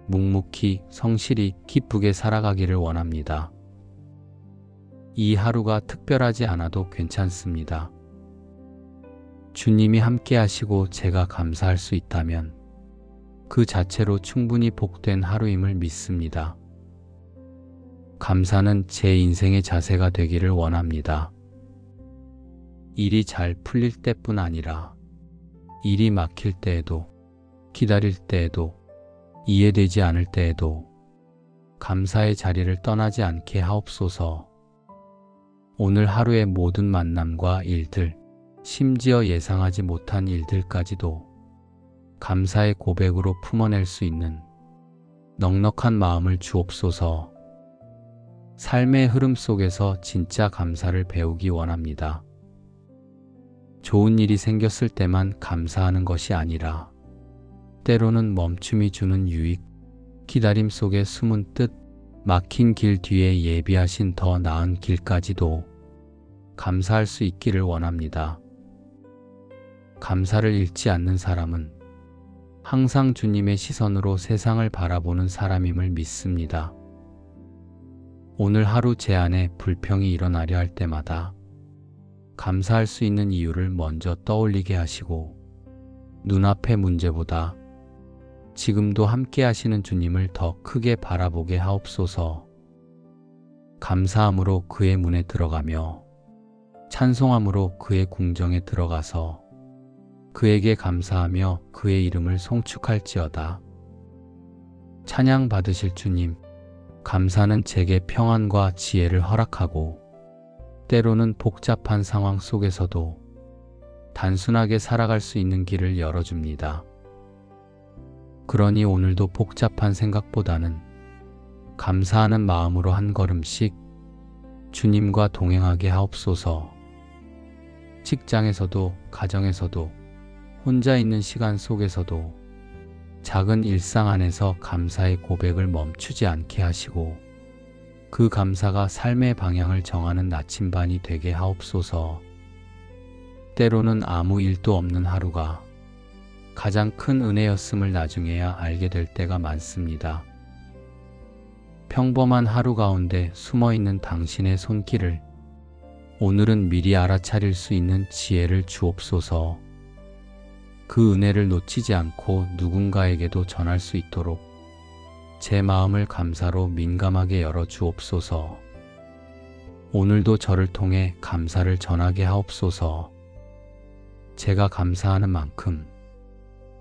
묵묵히 성실히 기쁘게 살아가기를 원합니다. 이 하루가 특별하지 않아도 괜찮습니다. 주님이 함께 하시고 제가 감사할 수 있다면 그 자체로 충분히 복된 하루임을 믿습니다. 감사는 제 인생의 자세가 되기를 원합니다. 일이 잘 풀릴 때뿐 아니라 일이 막힐 때에도, 기다릴 때에도, 이해되지 않을 때에도 감사의 자리를 떠나지 않게 하옵소서. 오늘 하루의 모든 만남과 일들, 심지어 예상하지 못한 일들까지도 감사의 고백으로 품어낼 수 있는 넉넉한 마음을 주옵소서. 삶의 흐름 속에서 진짜 감사를 배우기 원합니다. 좋은 일이 생겼을 때만 감사하는 것이 아니라 때로는 멈춤이 주는 유익, 기다림 속에 숨은 뜻, 막힌 길 뒤에 예비하신 더 나은 길까지도 감사할 수 있기를 원합니다. 감사를 잃지 않는 사람은 항상 주님의 시선으로 세상을 바라보는 사람임을 믿습니다. 오늘 하루 제 안에 불평이 일어나려 할 때마다 감사할 수 있는 이유를 먼저 떠올리게 하시고 눈앞의 문제보다 지금도 함께 하시는 주님을 더 크게 바라보게 하옵소서. 감사함으로 그의 문에 들어가며 찬송함으로 그의 궁정에 들어가서 그에게 감사하며 그의 이름을 송축할지어다. 찬양 받으실 주님, 감사는 제게 평안과 지혜를 허락하고 때로는 복잡한 상황 속에서도 단순하게 살아갈 수 있는 길을 열어줍니다. 그러니 오늘도 복잡한 생각보다는 감사하는 마음으로 한 걸음씩 주님과 동행하게 하옵소서. 직장에서도, 가정에서도, 혼자 있는 시간 속에서도 작은 일상 안에서 감사의 고백을 멈추지 않게 하시고 그 감사가 삶의 방향을 정하는 나침반이 되게 하옵소서. 때로는 아무 일도 없는 하루가 가장 큰 은혜였음을 나중에야 알게 될 때가 많습니다. 평범한 하루 가운데 숨어있는 당신의 손길을 오늘은 미리 알아차릴 수 있는 지혜를 주옵소서. 그 은혜를 놓치지 않고 누군가에게도 전할 수 있도록 제 마음을 감사로 민감하게 열어 주옵소서. 오늘도 저를 통해 감사를 전하게 하옵소서. 제가 감사하는 만큼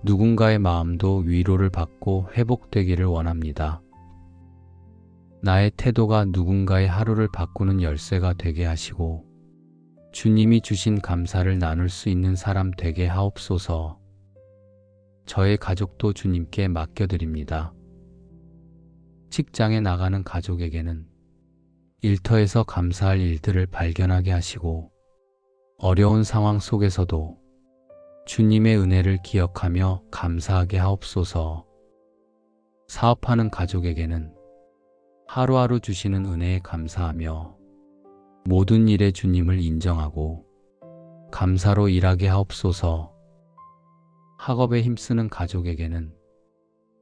누군가의 마음도 위로를 받고 회복되기를 원합니다. 나의 태도가 누군가의 하루를 바꾸는 열쇠가 되게 하시고 주님이 주신 감사를 나눌 수 있는 사람 되게 하옵소서. 저의 가족도 주님께 맡겨드립니다. 직장에 나가는 가족에게는 일터에서 감사할 일들을 발견하게 하시고 어려운 상황 속에서도 주님의 은혜를 기억하며 감사하게 하옵소서. 사업하는 가족에게는 하루하루 주시는 은혜에 감사하며 모든 일에 주님을 인정하고 감사로 일하게 하옵소서. 학업에 힘쓰는 가족에게는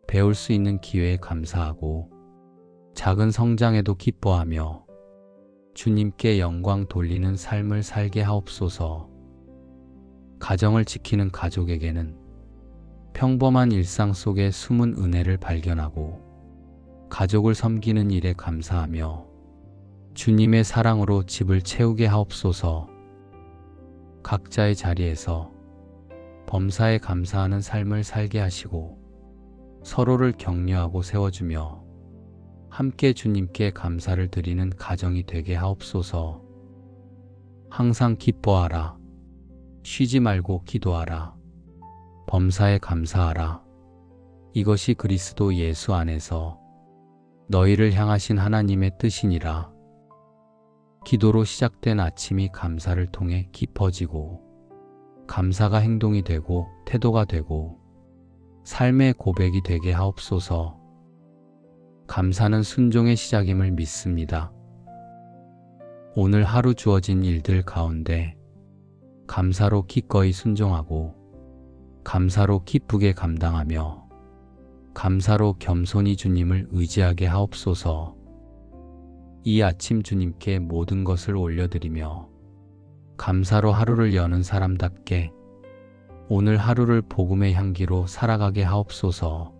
배울 수 있는 기회에 감사하고 작은 성장에도 기뻐하며 주님께 영광 돌리는 삶을 살게 하옵소서. 가정을 지키는 가족에게는 평범한 일상 속에 숨은 은혜를 발견하고 가족을 섬기는 일에 감사하며 주님의 사랑으로 집을 채우게 하옵소서. 각자의 자리에서 범사에 감사하는 삶을 살게 하시고 서로를 격려하고 세워주며 함께 주님께 감사를 드리는 가정이 되게 하옵소서. 항상 기뻐하라. 쉬지 말고 기도하라. 범사에 감사하라. 이것이 그리스도 예수 안에서 너희를 향하신 하나님의 뜻이니라. 기도로 시작된 아침이 감사를 통해 깊어지고 감사가 행동이 되고 태도가 되고 삶의 고백이 되게 하옵소서. 감사는 순종의 시작임을 믿습니다. 오늘 하루 주어진 일들 가운데 감사로 기꺼이 순종하고 감사로 기쁘게 감당하며 감사로 겸손히 주님을 의지하게 하옵소서. 이 아침 주님께 모든 것을 올려드리며 감사로 하루를 여는 사람답게 오늘 하루를 복음의 향기로 살아가게 하옵소서.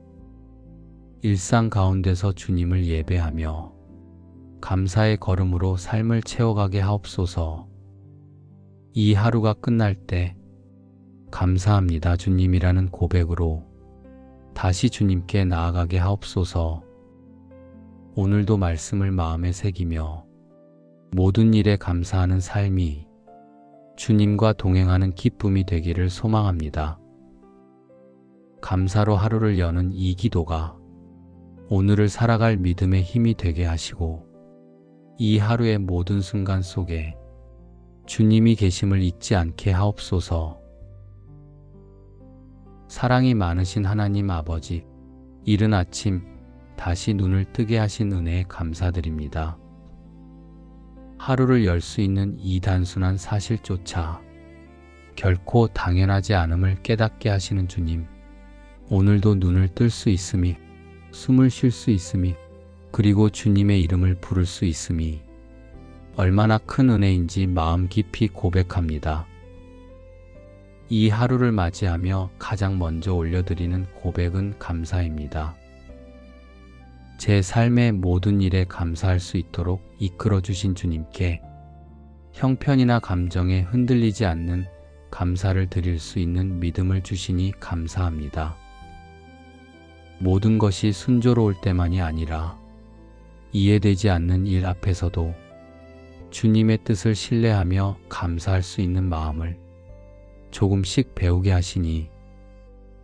일상 가운데서 주님을 예배하며 감사의 걸음으로 삶을 채워가게 하옵소서. 이 하루가 끝날 때 감사합니다 주님이라는 고백으로 다시 주님께 나아가게 하옵소서. 오늘도 말씀을 마음에 새기며 모든 일에 감사하는 삶이 주님과 동행하는 기쁨이 되기를 소망합니다. 감사로 하루를 여는 이 기도가 오늘을 살아갈 믿음의 힘이 되게 하시고 이 하루의 모든 순간 속에 주님이 계심을 잊지 않게 하옵소서. 사랑이 많으신 하나님 아버지, 이른 아침 다시 눈을 뜨게 하신 은혜에 감사드립니다. 하루를 열 수 있는 이 단순한 사실조차 결코 당연하지 않음을 깨닫게 하시는 주님, 오늘도 눈을 뜰 수 있음이, 숨을 쉴 수 있음이, 그리고 주님의 이름을 부를 수 있음이 얼마나 큰 은혜인지 마음 깊이 고백합니다. 이 하루를 맞이하며 가장 먼저 올려드리는 고백은 감사입니다. 제 삶의 모든 일에 감사할 수 있도록 이끌어 주신 주님께 형편이나 감정에 흔들리지 않는 감사를 드릴 수 있는 믿음을 주시니 감사합니다. 모든 것이 순조로울 때만이 아니라 이해되지 않는 일 앞에서도 주님의 뜻을 신뢰하며 감사할 수 있는 마음을 조금씩 배우게 하시니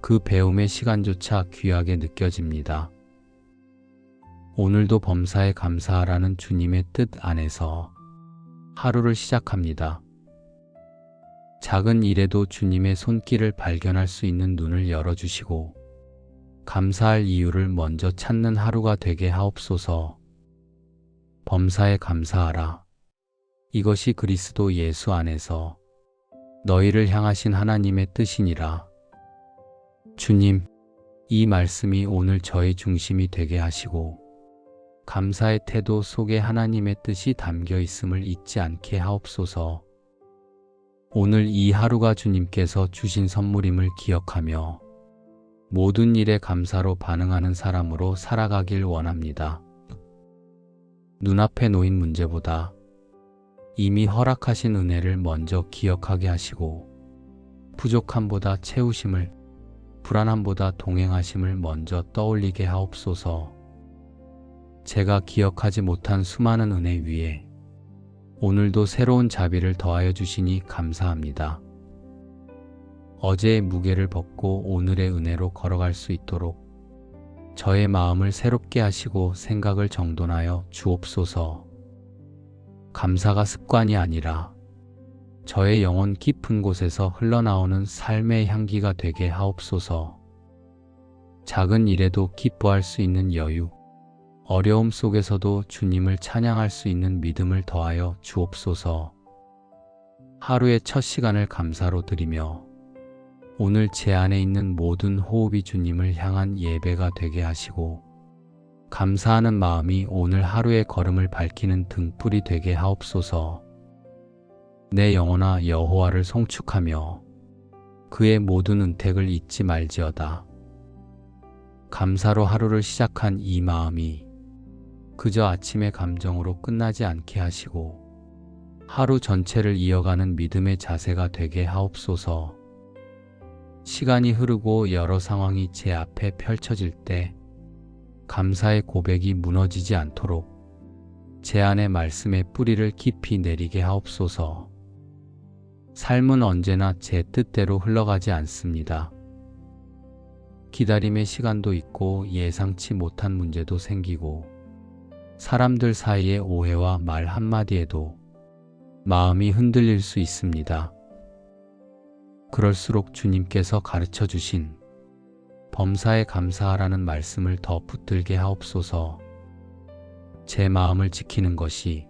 그 배움의 시간조차 귀하게 느껴집니다. 오늘도 범사에 감사하라는 주님의 뜻 안에서 하루를 시작합니다. 작은 일에도 주님의 손길을 발견할 수 있는 눈을 열어주시고 감사할 이유를 먼저 찾는 하루가 되게 하옵소서. 범사에 감사하라. 이것이 그리스도 예수 안에서 너희를 향하신 하나님의 뜻이니라. 주님, 이 말씀이 오늘 저의 중심이 되게 하시고 감사의 태도 속에 하나님의 뜻이 담겨 있음을 잊지 않게 하옵소서. 오늘 이 하루가 주님께서 주신 선물임을 기억하며 모든 일에 감사로 반응하는 사람으로 살아가길 원합니다. 눈앞에 놓인 문제보다 이미 허락하신 은혜를 먼저 기억하게 하시고 부족함보다 채우심을, 불안함보다 동행하심을 먼저 떠올리게 하옵소서. 제가 기억하지 못한 수많은 은혜 위에 오늘도 새로운 자비를 더하여 주시니 감사합니다. 어제의 무게를 벗고 오늘의 은혜로 걸어갈 수 있도록 저의 마음을 새롭게 하시고 생각을 정돈하여 주옵소서. 감사가 습관이 아니라 저의 영혼 깊은 곳에서 흘러나오는 삶의 향기가 되게 하옵소서. 작은 일에도 기뻐할 수 있는 여유, 어려움 속에서도 주님을 찬양할 수 있는 믿음을 더하여 주옵소서. 하루의 첫 시간을 감사로 드리며 오늘 제 안에 있는 모든 호흡이 주님을 향한 예배가 되게 하시고 감사하는 마음이 오늘 하루의 걸음을 밝히는 등불이 되게 하옵소서. 내 영혼아 여호와를 송축하며 그의 모든 은택을 잊지 말지어다. 감사로 하루를 시작한 이 마음이 그저 아침의 감정으로 끝나지 않게 하시고 하루 전체를 이어가는 믿음의 자세가 되게 하옵소서. 시간이 흐르고 여러 상황이 제 앞에 펼쳐질 때 감사의 고백이 무너지지 않도록 제 안의 말씀의 뿌리를 깊이 내리게 하옵소서. 삶은 언제나 제 뜻대로 흘러가지 않습니다. 기다림의 시간도 있고 예상치 못한 문제도 생기고 사람들 사이의 오해와 말 한마디에도 마음이 흔들릴 수 있습니다. 그럴수록 주님께서 가르쳐 주신 범사에 감사하라는 말씀을 더 붙들게 하옵소서. 제 마음을 지키는 것이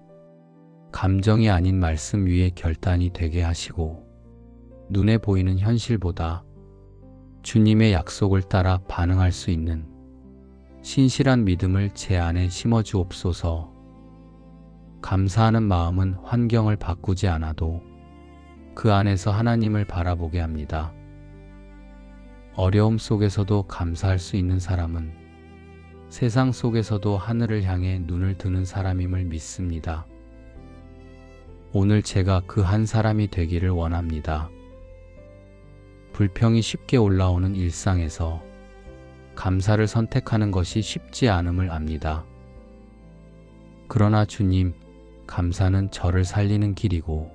감정이 아닌 말씀 위에 결단이 되게 하시고 눈에 보이는 현실보다 주님의 약속을 따라 반응할 수 있는 신실한 믿음을 제 안에 심어 주옵소서. 감사하는 마음은 환경을 바꾸지 않아도 그 안에서 하나님을 바라보게 합니다. 어려움 속에서도 감사할 수 있는 사람은 세상 속에서도 하늘을 향해 눈을 드는 사람임을 믿습니다. 오늘 제가 그 한 사람이 되기를 원합니다. 불평이 쉽게 올라오는 일상에서 감사를 선택하는 것이 쉽지 않음을 압니다. 그러나 주님, 감사는 저를 살리는 길이고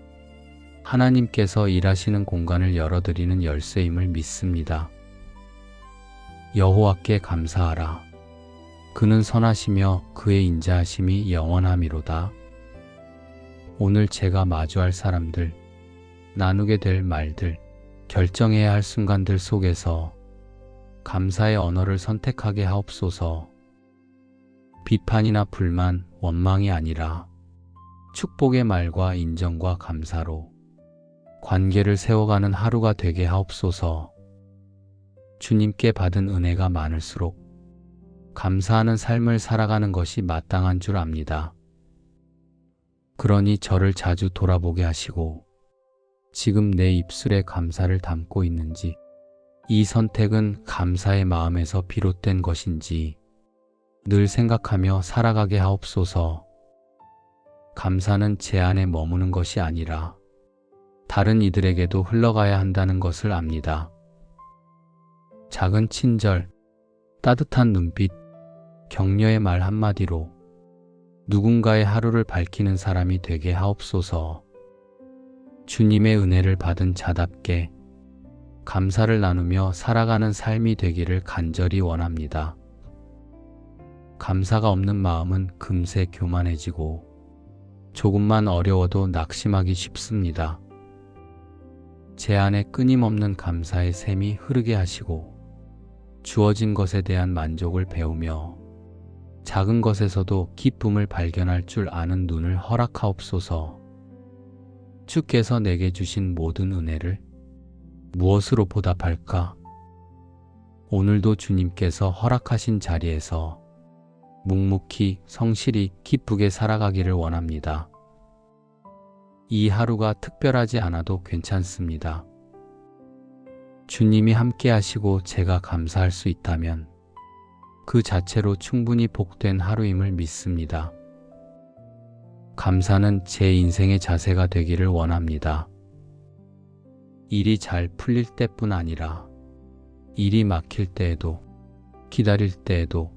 하나님께서 일하시는 공간을 열어드리는 열쇠임을 믿습니다. 여호와께 감사하라. 그는 선하시며 그의 인자하심이 영원하미로다. 오늘 제가 마주할 사람들, 나누게 될 말들, 결정해야 할 순간들 속에서 감사의 언어를 선택하게 하옵소서. 비판이나 불만, 원망이 아니라 축복의 말과 인정과 감사로 관계를 세워가는 하루가 되게 하옵소서. 주님께 받은 은혜가 많을수록 감사하는 삶을 살아가는 것이 마땅한 줄 압니다. 그러니 저를 자주 돌아보게 하시고 지금 내 입술에 감사를 담고 있는지, 이 선택은 감사의 마음에서 비롯된 것인지 늘 생각하며 살아가게 하옵소서. 감사는 제 안에 머무는 것이 아니라 다른 이들에게도 흘러가야 한다는 것을 압니다. 작은 친절, 따뜻한 눈빛, 격려의 말 한마디로 누군가의 하루를 밝히는 사람이 되게 하옵소서. 주님의 은혜를 받은 자답게 감사를 나누며 살아가는 삶이 되기를 간절히 원합니다. 감사가 없는 마음은 금세 교만해지고 조금만 어려워도 낙심하기 쉽습니다. 제 안에 끊임없는 감사의 샘이 흐르게 하시고 주어진 것에 대한 만족을 배우며 작은 것에서도 기쁨을 발견할 줄 아는 눈을 허락하옵소서. 주께서 내게 주신 모든 은혜를 무엇으로 보답할까? 오늘도 주님께서 허락하신 자리에서 묵묵히 성실히 기쁘게 살아가기를 원합니다. 이 하루가 특별하지 않아도 괜찮습니다. 주님이 함께 하시고 제가 감사할 수 있다면 그 자체로 충분히 복된 하루임을 믿습니다. 감사는 제 인생의 자세가 되기를 원합니다. 일이 잘 풀릴 때뿐 아니라 일이 막힐 때에도, 기다릴 때에도,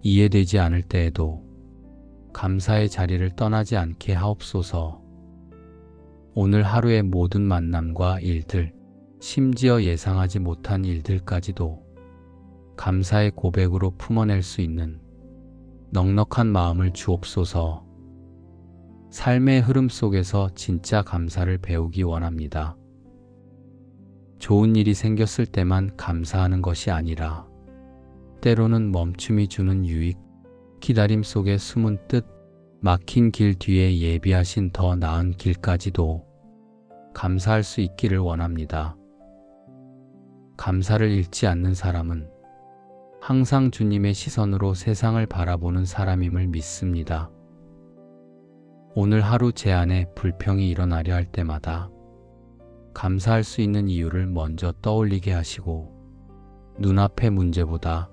이해되지 않을 때에도 감사의 자리를 떠나지 않게 하옵소서. 오늘 하루의 모든 만남과 일들, 심지어 예상하지 못한 일들까지도 감사의 고백으로 품어낼 수 있는 넉넉한 마음을 주옵소서. 삶의 흐름 속에서 진짜 감사를 배우기 원합니다. 좋은 일이 생겼을 때만 감사하는 것이 아니라 때로는 멈춤이 주는 유익, 기다림 속에 숨은 뜻, 막힌 길 뒤에 예비하신 더 나은 길까지도 감사할 수 있기를 원합니다. 감사를 잃지 않는 사람은 항상 주님의 시선으로 세상을 바라보는 사람임을 믿습니다. 오늘 하루 제 안에 불평이 일어나려 할 때마다 감사할 수 있는 이유를 먼저 떠올리게 하시고 눈앞의 문제보다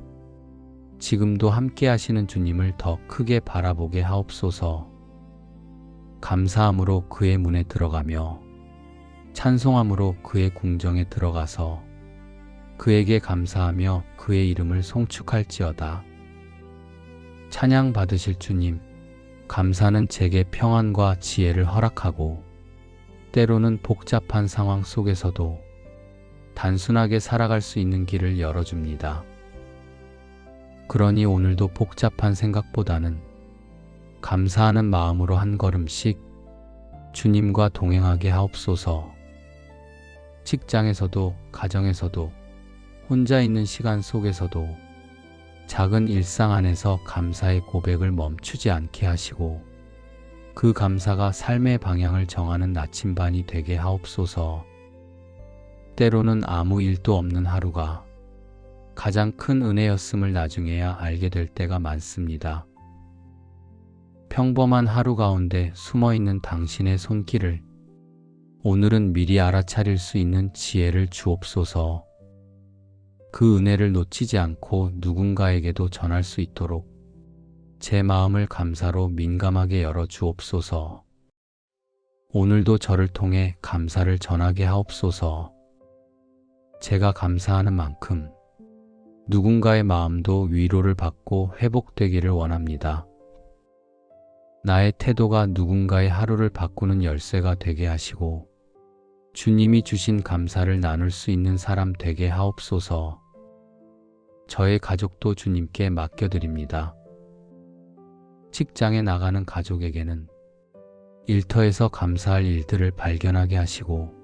지금도 함께 하시는 주님을 더 크게 바라보게 하옵소서. 감사함으로 그의 문에 들어가며 찬송함으로 그의 궁정에 들어가서 그에게 감사하며 그의 이름을 송축할지어다. 찬양 받으실 주님, 감사는 제게 평안과 지혜를 허락하고 때로는 복잡한 상황 속에서도 단순하게 살아갈 수 있는 길을 열어줍니다. 그러니 오늘도 복잡한 생각보다는 감사하는 마음으로 한 걸음씩 주님과 동행하게 하옵소서. 직장에서도 가정에서도 혼자 있는 시간 속에서도 작은 일상 안에서 감사의 고백을 멈추지 않게 하시고 그 감사가 삶의 방향을 정하는 나침반이 되게 하옵소서. 때로는 아무 일도 없는 하루가 가장 큰 은혜였음을 나중에야 알게 될 때가 많습니다. 평범한 하루 가운데 숨어있는 당신의 손길을 오늘은 미리 알아차릴 수 있는 지혜를 주옵소서. 그 은혜를 놓치지 않고 누군가에게도 전할 수 있도록 제 마음을 감사로 민감하게 열어 주옵소서. 오늘도 저를 통해 감사를 전하게 하옵소서. 제가 감사하는 만큼 누군가의 마음도 위로를 받고 회복되기를 원합니다. 나의 태도가 누군가의 하루를 바꾸는 열쇠가 되게 하시고 주님이 주신 감사를 나눌 수 있는 사람 되게 하옵소서. 저의 가족도 주님께 맡겨드립니다. 직장에 나가는 가족에게는 일터에서 감사할 일들을 발견하게 하시고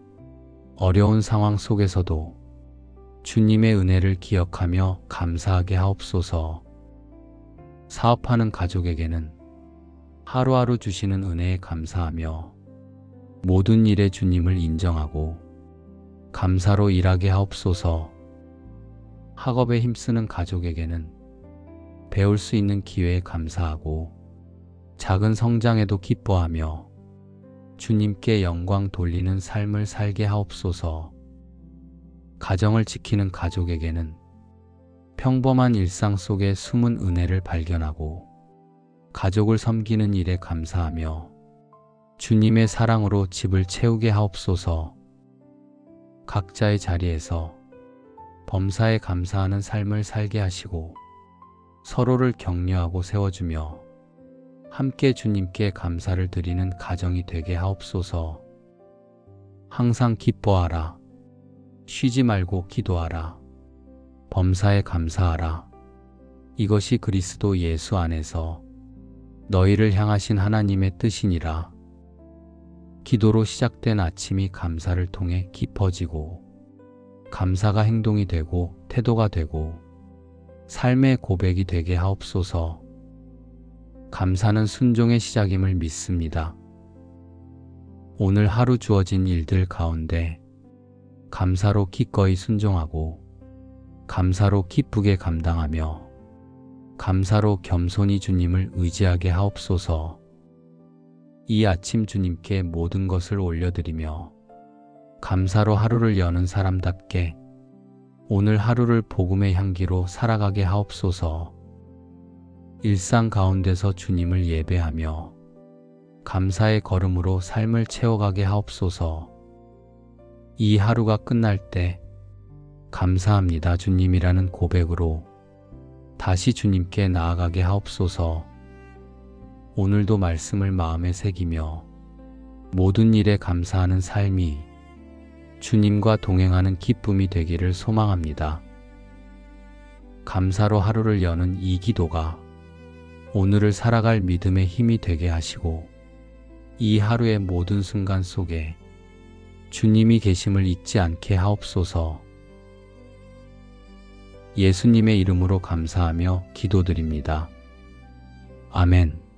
어려운 상황 속에서도 주님의 은혜를 기억하며 감사하게 하옵소서. 사업하는 가족에게는 하루하루 주시는 은혜에 감사하며 모든 일에 주님을 인정하고 감사로 일하게 하옵소서. 학업에 힘쓰는 가족에게는 배울 수 있는 기회에 감사하고 작은 성장에도 기뻐하며 주님께 영광 돌리는 삶을 살게 하옵소서. 가정을 지키는 가족에게는 평범한 일상 속에 숨은 은혜를 발견하고 가족을 섬기는 일에 감사하며 주님의 사랑으로 집을 채우게 하옵소서. 각자의 자리에서 범사에 감사하는 삶을 살게 하시고 서로를 격려하고 세워주며 함께 주님께 감사를 드리는 가정이 되게 하옵소서. 항상 기뻐하라. 쉬지 말고 기도하라. 범사에 감사하라. 이것이 그리스도 예수 안에서 너희를 향하신 하나님의 뜻이니라. 기도로 시작된 아침이 감사를 통해 깊어지고 감사가 행동이 되고 태도가 되고 삶의 고백이 되게 하옵소서. 감사는 순종의 시작임을 믿습니다. 오늘 하루 주어진 일들 가운데 감사로 기꺼이 순종하고 감사로 기쁘게 감당하며 감사로 겸손히 주님을 의지하게 하옵소서. 이 아침 주님께 모든 것을 올려드리며 감사로 하루를 여는 사람답게 오늘 하루를 복음의 향기로 살아가게 하옵소서. 일상 가운데서 주님을 예배하며 감사의 걸음으로 삶을 채워가게 하옵소서. 이 하루가 끝날 때 감사합니다 주님이라는 고백으로 다시 주님께 나아가게 하옵소서. 오늘도 말씀을 마음에 새기며 모든 일에 감사하는 삶이 주님과 동행하는 기쁨이 되기를 소망합니다. 감사로 하루를 여는 이 기도가 오늘을 살아갈 믿음의 힘이 되게 하시고 이 하루의 모든 순간 속에 주님이 계심을 잊지 않게 하옵소서. 예수님의 이름으로 감사하며 기도드립니다. 아멘.